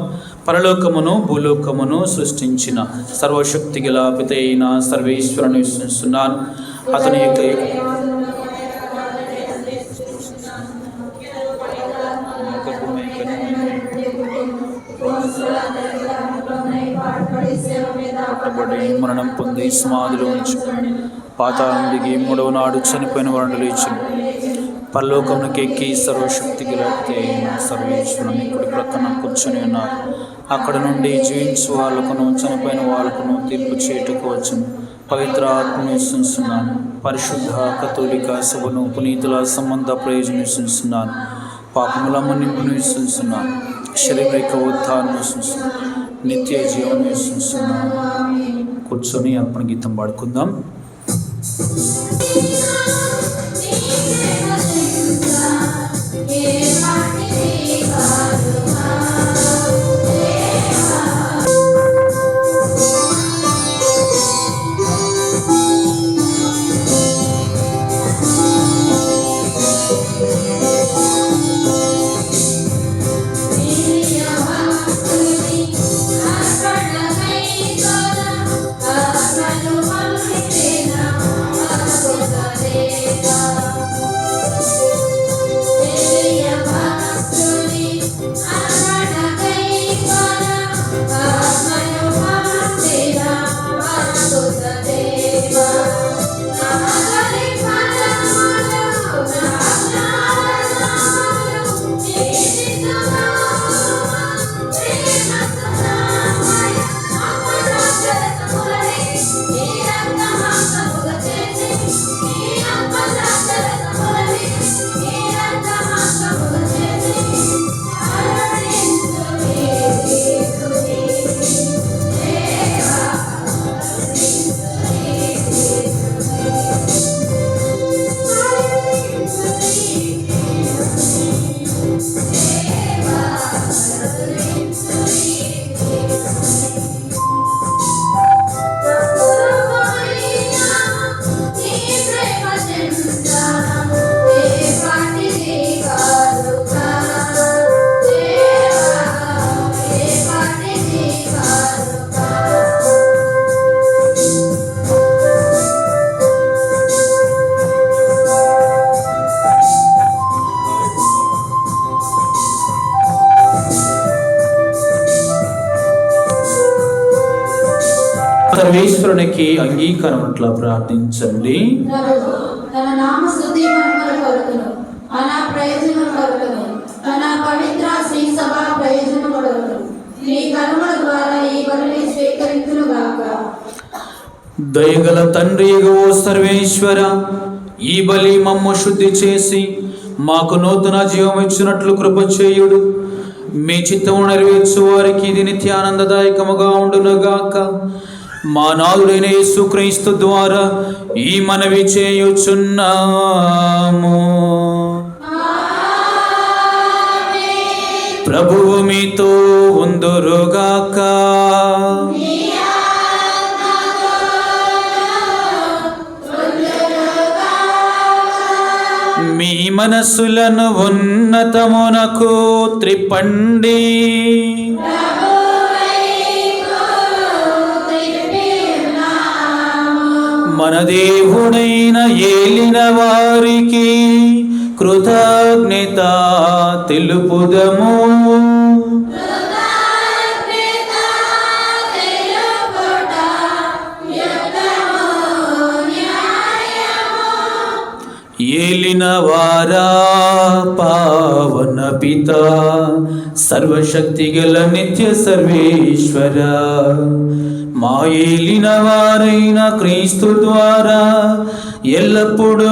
పరలోకమును భూలోకమును సృష్టించిన సర్వశక్తి గల పిత అయిన సర్వేశ్వరుని విశ్వసిస్తున్నాను. అతని యొక్క మరణం పొంది సమాధిలో ఉంచి పాతాళం దిగి 3వ నాడు చనిపోయిన వాడు లేచి పరలోకమునకు ఎక్కి సర్వశక్తి గల సర్వేశ్వరుని కుడి ప్రక్కన కూర్చొని ఉన్నారు. అక్కడ నుండి జీవించు వాళ్ళకును చనిపోయిన వాళ్ళకును తీర్పు చేయుటకు వచ్చిన పవిత్ర ఆత్మను విశ్వసిస్తున్నాను. పరిశుద్ధ కథోలిక సభను పునీతుల సంబంధ ప్రయోజనం విశ్వసిస్తున్నాను. పాపముల మన్నింపును విశ్వసిస్తున్నాను. శరీరైక ఉత్థానం విశ్వసిస్తున్నాను. నిత్య జీవనం విశ్వసిస్తున్నాను. కూర్చొని అర్పణ గీతం పాడుకుందాం. సర్వేశ్వరునికి అంగీకారం అట్లా ప్రార్థించండి. తన నామ స్తుతి మహిమల కొరకును అనా ప్రయోజనం కొరకును తన పవిత్ర శ్రీ సభ ప్రయోజనం కొరకును నీ కర్మల ద్వారా ఈ బలిని స్వీకరించును గాక. దయగల తండ్రి ఓ సర్వేశ్వర, ఈ బలి మమ్ము శుద్ధి చేసి మాకు నూతన జీవం ఇచ్చినట్లు కృప చేయుడు. మీ చిత్తము నెరవేర్చు వారికి ఇది నిత్యానందదాయకముగా ఉండునుగాక. మా నాథుడైన యేసుక్రీస్తు ద్వారా ఈ మనవి చేయుచున్నాము. ప్రభువు మీతో ఉందురుగాక. మీ మనస్సులను ఉన్నతమునకు త్రిప్పండి. మన దేవుడైన ఏలిన వారికి కృతజ్ఞత తెలుపుదము. ఏలిన వారా పావన పిత సర్వశక్తి గల నిత్య సర్వేశ్వర, మా ఏలిన వారైన క్రీస్తు ద్వారా ఎల్లప్పుడూ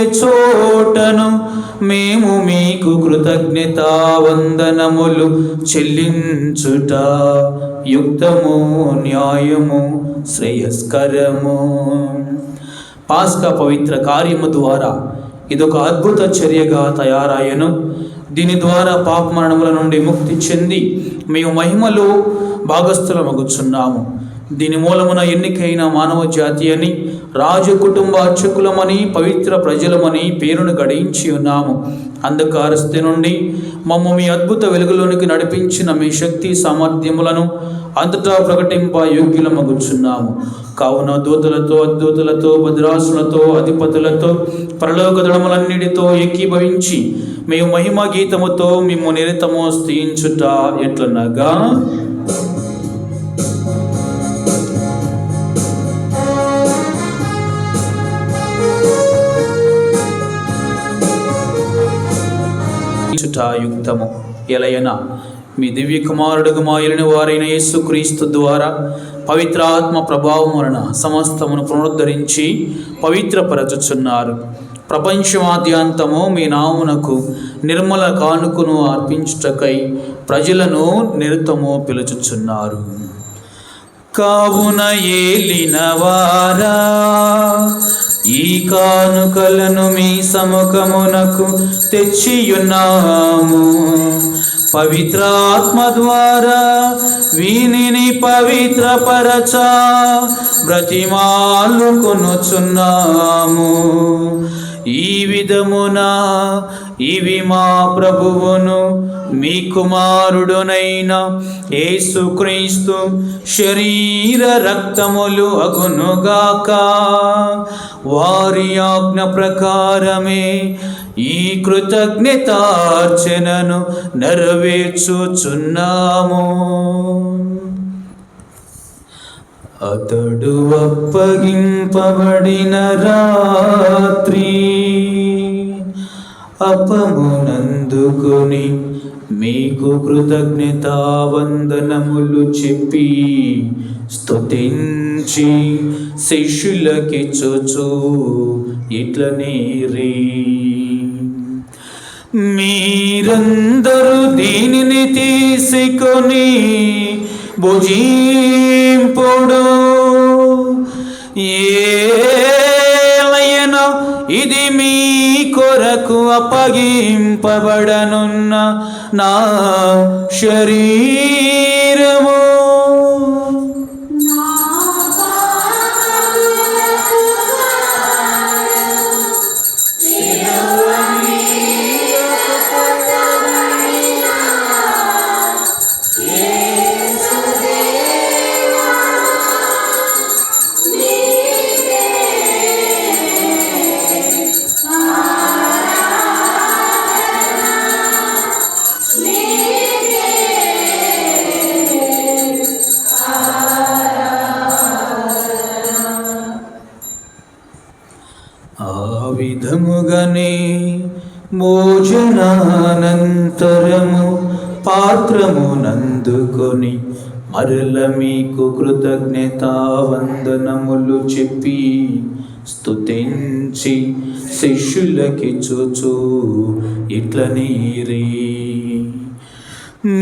ఎచోటను మేము మీకు కృతజ్ఞతా వందనములు చెల్లించుట యుక్తము, న్యాయము, శ్రేయస్కరము. పాస్కా పవిత్ర కార్యము ద్వారా ఇదొక అద్భుత చర్యగా తయారాయను. దీని ద్వారా పాప మరణముల నుండి ముక్తి చెంది మేము మహిమలో భాగస్థులమగుచున్నాము. దీని మూలమున ఎన్నికైన మానవ జాతి అని, రాజ కుటుంబ అర్చకులమని, పవిత్ర ప్రజలమని పేరును గడించి ఉన్నాము. అంధకార స్థితి నుండి మమ్మ మీ అద్భుత వెలుగులోనికి నడిపించిన మీ శక్తి సామర్థ్యములను అంతటా ప్రకటింప యోగ్యులమగుచున్నాము. కావున దూతలతో, అద్భుతులతో, భద్రాసులతో, అధిపతులతో, పరలోక దళములన్నిటితో ఏకీభవించి మేము మహిమ గీతముతో మేము నిరతము స్తుతించుట ఎట్లనగా, యుక్తము ఎలయనా మీ దివ్య కుమారుడుగు మాయలని వారైన యేసుక్రీస్తు ద్వారా పవిత్రాత్మ ప్రభావం వలన సమస్తమును పునరుద్ధరించి పవిత్రపరచుచున్నారు. ప్రపంచమాద్యాంతము మీ నామునకు నిర్మల కానుకను అర్పించుటకై ప్రజలను నిరతము పిలుచుచున్నారు. కావున ఏలినవారా, ఈ కానుకలను మీ సముఖమునకు తెచ్చియున్నాము. పవిత్రాత్మ ద్వారా వీనిని పవిత్రపరచ బ్రతిమాలుకొనుచున్నాము. ఈ విధమున ఇవి మా ప్రభువును మీ కుమారుడునైన యేసుక్రీస్తు శరీర రక్తములు అగునుగాక. వారి ఆజ్ఞ ప్రకారమే ఈ కృతజ్ఞతార్చనను నెరవేర్చుచున్నాము. అతడు అప్పగింపబడిన రాత్రి అప్పమునందుకొని మీకు కృతజ్ఞతావందనములు చెప్పి స్తుతించి శిష్యులకిచ్చుచు ఇట్లనేరి, మీరందరూ దీనిని తీసుకొని భుజింపుడు. ఏలయన ఇది మీ కొరకు అప్పగింపబడనున్న నా శరీరము. విధముగానే భోజనానంతరము పాత్రమునందుకొని మరల మీకు కృతజ్ఞతావందనములు చెప్పి స్తుతించి శిష్యులకిచ్చుచు ఇట్లనేరి,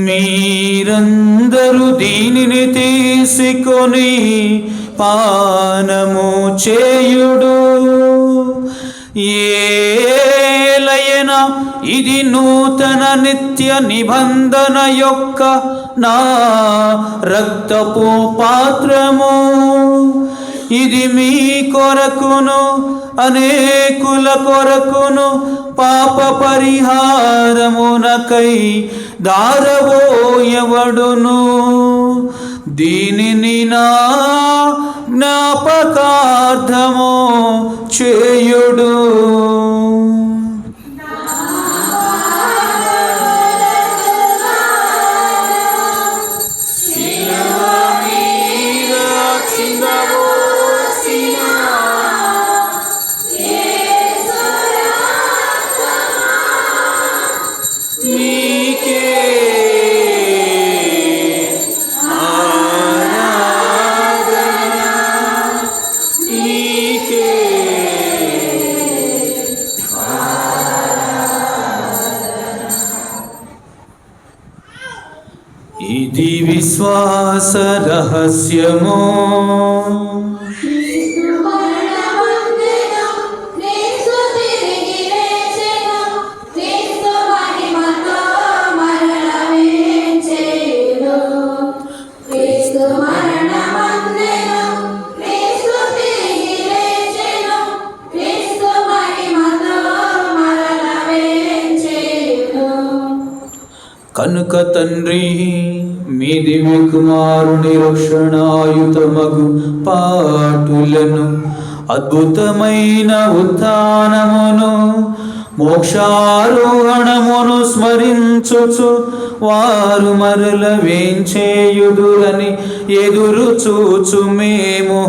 మీరందరూ దీనిని తీసుకొని పానము చేయుడు. ఏలయన ఇది నూతన నిత్య నిబంధన యొక్క నా రక్తపు పాత్రము. ఇది మీ కొరకును అనేకుల కొరకును పాప పరిహారమునకై దారవోయబడును. దీనిని నా జ్ఞాపకార్థము చేయుడు. ఇది విశ్వాస రహస్యము. కనుక తండ్రి మీ దివ్య కుమారుని రక్షణాయుతమగు పాటులను, అద్భుతమైన ఉత్థానమును, మోక్షారోహణమును స్మరించుచు వారు మరల వేంచేయుదురని ఎదురు చూచు మేము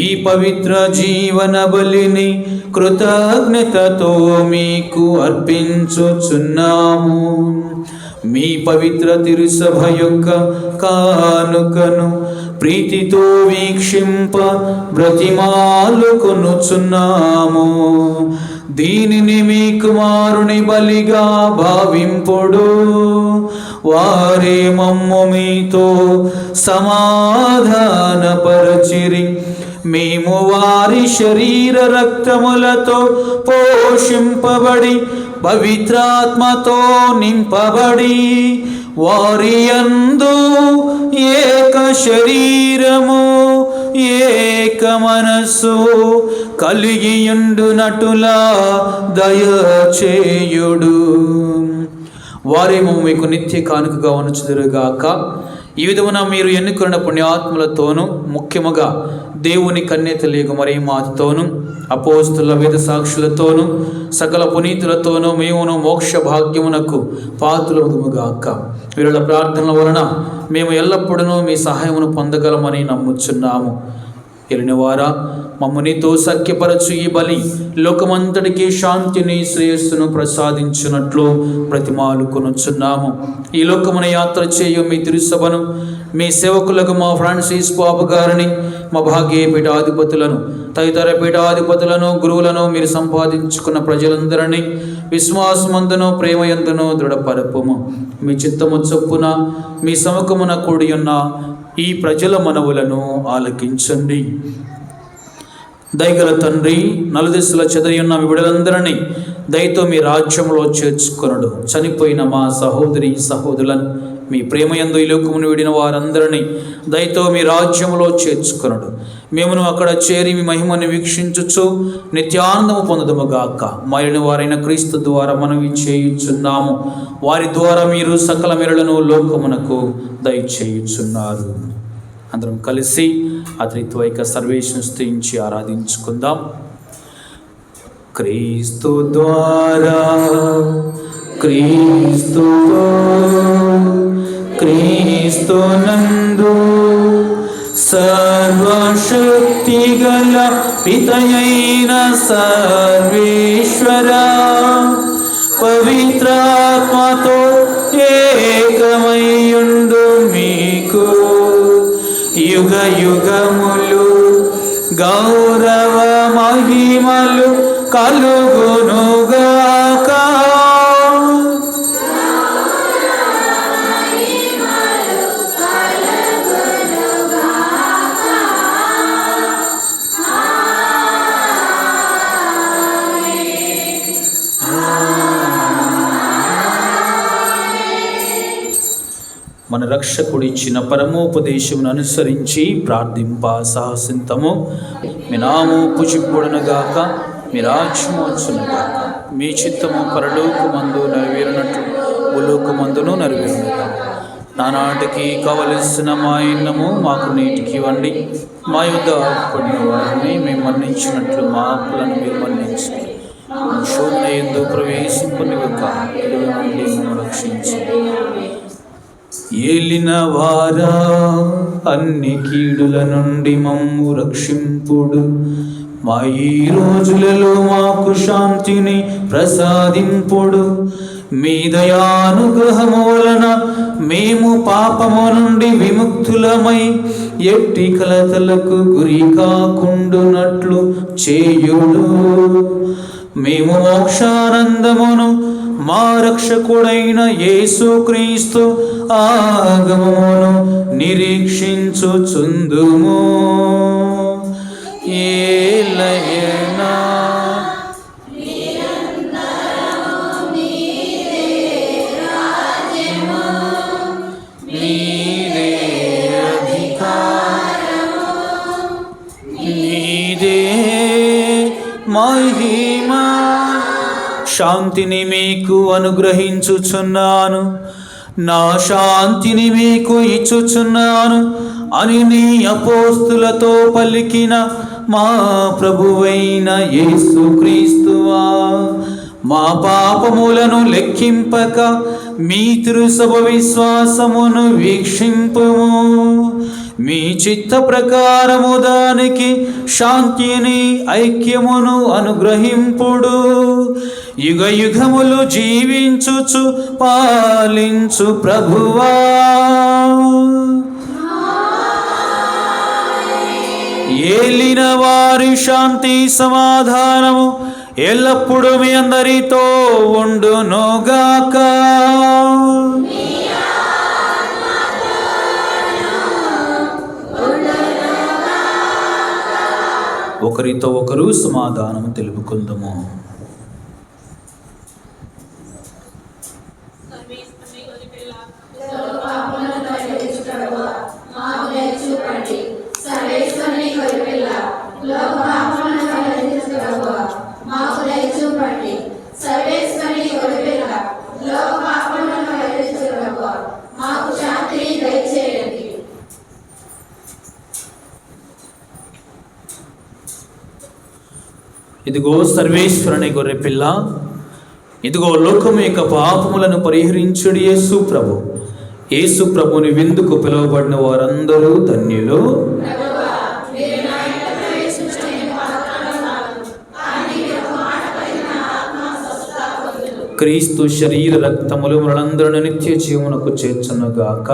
ఈ పవిత్ర జీవన బలిని కృతజ్ఞతతో మీకు అర్పించుచున్నాము. మీ పవిత్ర తిరుసభ యొక్క కానుకను ప్రీతితో వీక్షింప బ్రతిమాలుకొనుచున్నాము. దీనిని మీ కుమారుని బలిగా భావింపుడు. వారే మమ్ము మీతో సమాధానపరచిరి. మేము వారి శరీర రక్తములతో పోషింపబడి పవిత్రాత్మతో నింపబడి వారి యందు ఏక శరీరము ఏక మనస్సు కలిగియుండునటులా దయచేయుడు. వారేమో మీకు నిత్య కానుకగా ఉంచుదురుగాక. ఈ విధమున మీరు ఎన్నుకున్న పుణ్యాత్ములతోనూ, ముఖ్యముగా దేవుని కన్యతలేగు మరియమాతతోనూ, అపోస్తుల వేద సాక్షులతోనూ, సకల పునీతులతోనూ మేమును మోక్ష భాగ్యమునకు పాత్రులముగాక. వీరుల ప్రార్థనల వలన మేము ఎల్లప్పుడూ మీ సహాయమును పొందగలమని నమ్ముచున్నాము. ఎలినవారా, మమ్ము నీతో సఖ్యపరచు ఈ బలి లోకమంతటికి శాంతిని, శ్రేయస్సును ప్రసాదించున్నట్లు బ్రతిమాలుకొనుచున్నాము. ఈ లోకమున యాత్ర చేయు మీ తిరుసభను, మీ సేవకులకు మా ఫ్రాన్సిస్ పాపు గారిని, మా భాగ్య పీఠాధిపతులను, తదితర పీఠాధిపతులను, గురువులను, మీరు సంపాదించుకున్న ప్రజలందరినీ విశ్వాసమందును ప్రేమయందును దృఢపరపుము. మీ చిత్తము చొప్పున మీ సముఖమున కూడి ఉన్న ఈ ప్రజల మనవులను ఆలకించండి. దయగల తండ్రి, నలుదిశల చెదరి ఉన్న మీ బిడ్డలందరినీ దయతో మీ రాజ్యంలో చేర్చుకొనుడు. చనిపోయిన మా సహోదరి సహోదరులను, మీ ప్రేమయందు ఈ లోకమును విడిన వారందరినీ దయతో మీ రాజ్యంలో చేర్చుకొనుడు. మేమును అక్కడ చేరి మీ మహిమను వీక్షించుచు నిత్యానందము పొందదుముగాక. మారిన వారైన క్రీస్తు ద్వారా మనవి చేయుచున్నాము. వారి ద్వారా మీరు సకల మేలులను లోకమునకు దయచేయుచున్నారు. అందరం కలిసి ఆ త్రిత్వైక సర్వేశ్వరుని స్తుతించి ఆరాధించుకుందాం. క్రీస్తు ద్వారా, క్రీస్తుతో, క్రీస్తునందు సర్వశక్తి గల పితయైన సర్వేశ్వర పవిత్రాత్మతో ఏకమయ్యుండు మీకు యుగ యుగములు గౌరవ మహిమలు కలుగునుగాక. మన రక్షకుడిచ్చిన పరమోపదేశమును అనుసరించి ప్రార్థింప సాహసింతము. మీ నామము పూజింపబడునుగాక, మీ రాజ్యము వచ్చునుగాక, మీ చిత్తము పరలోకమందు నెరవేరునట్లు భూలోకమందును నెరవేరునుగాక. నానాటికి కావలసిన మా అన్నము మాకు నేటికి ఇవ్వండి. మా యుద్ధ పడిన వారిని మేము మన్నించినట్లు మా అప్పులను మీరు మన్నించండి. శోధన యందు ప్రవేశింపనివ్వక కీడుల నుండి మమ్మల్ని రక్షించండి. ఏలిన వారా, అన్ని కీడుల నుండి మమ్ము రక్షింపుడు. మా ఈ రోజులలో మాకు శాంతిని ప్రసాదింపుడు. మీ దయానుగ్రహము వలన మేము పాపము నుండి విముక్తులమై ఎట్టి కలతలకు గురి కాకుండునట్లు చేయుడు. మేము మోక్షానందమును మా రక్షకుడైన యేసుక్రీస్తు ఆగమమును నిరీక్షించుచుందుము. ఏలయనా నీదే అధికారము, నీదే మహిమ. శాంతిని మీకు అనుగ్రహించుచున్నాను. నా శాంతిని మీకు ఇచ్చుచున్నాను అని నీ అపోస్తులతో పలికిన మా ప్రభువైన యేసుక్రీస్తువా, మా పాపములను లెక్కింపక మీ తిరుసభ విశ్వాసమును వీక్షింపుము. మీ చిత్త ప్రకారము దానికి శాంతిని ఐక్యమును అనుగ్రహింపుడు. యుగ యుగములు జీవించుచు పాలించు ప్రభువా, ఏలిన వారి శాంతి సమాధానము ఎల్లప్పుడూ మీ అందరితో ఉండునుగాక. ఒకరితో ఒకరు సమాధానము తెలుపుకుందాము. ఇదిగో సర్వేశ్వరుని గొర్రెపిల్ల, ఇదిగో లోకము యొక్క పాపములను పరిహరించుడి యేసు ప్రభు. యేసు ప్రభుని విందుకు పిలువబడిన వారందరూ ధన్యులు. క్రీస్తు శరీర రక్తములు మనందరిని నిత్య జీవనకు చేర్చునుగాక.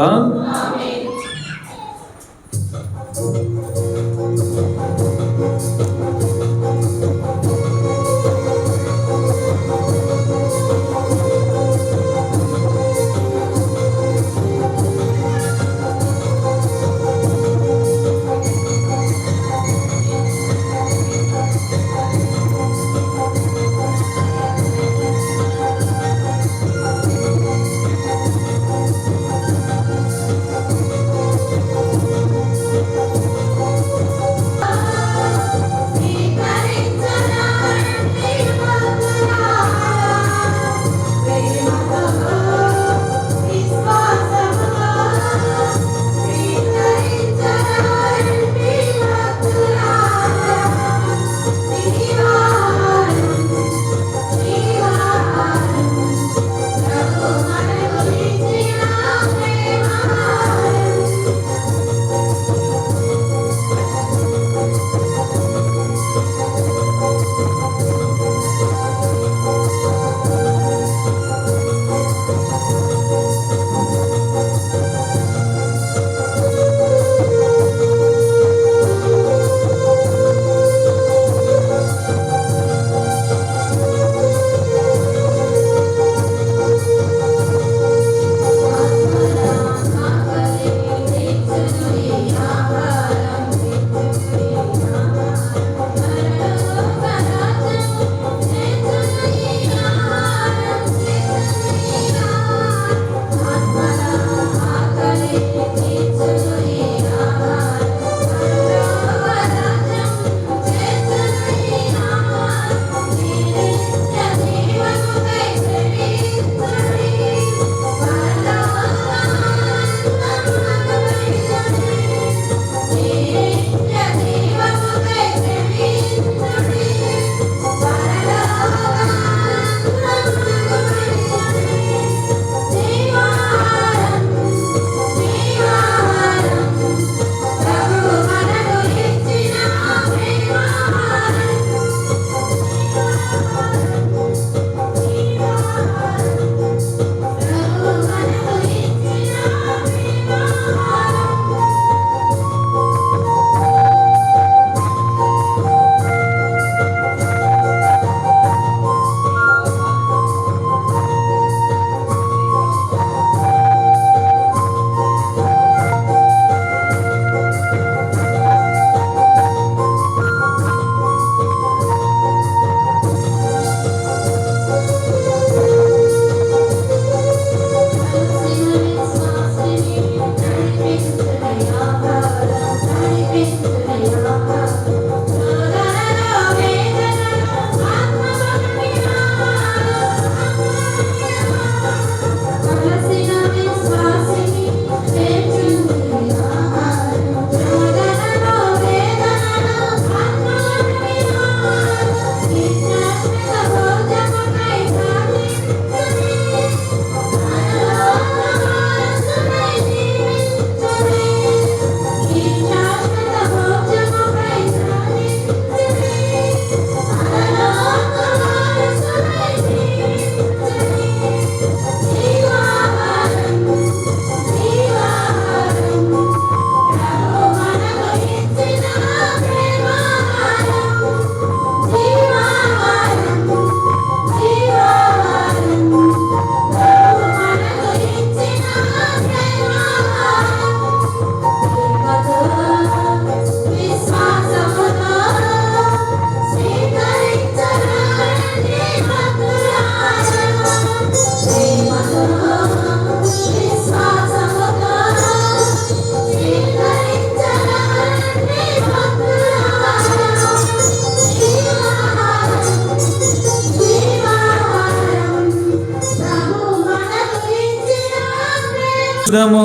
ప్రార్థించుదము.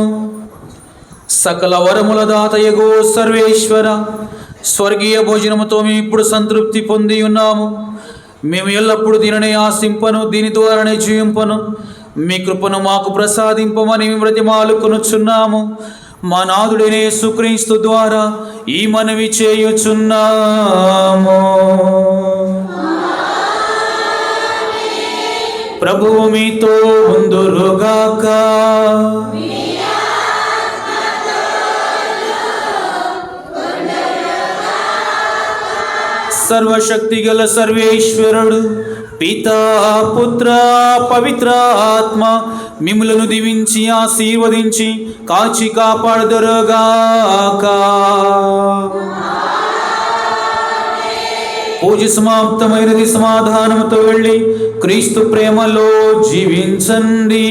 సకల వరముల దాతయగో సర్వేశ్వర, స్వర్గీయ భోజనముతో మేము ఇప్పుడు సంతృప్తి పొంది ఉన్నాము. మేము ఎల్లప్పుడూ దీనిని ఆశింపను, దీని ద్వారానే జీవింపను. మీ కృపను మాకు ప్రసాదింపమని మేము బ్రతిమాలుకొనుచున్నాము. మా నాథుడైన యేసుక్రీస్తు ద్వారా ఈ మనవి చేయుచున్నాము. ప్రభువు మీతో ఉందురుగాక. సర్వశక్తి గల సర్వేశ్వరుడు పితా, పుత్ర, పవిత్ర ఆత్మ మిమ్ములను దీవించి ఆశీర్వదించి కాచి కాపాడుదురుగాక. పూజ సమాప్తమైనది. సమాధానముతో వెళ్ళి క్రీస్తు ప్రేమలో జీవించండి.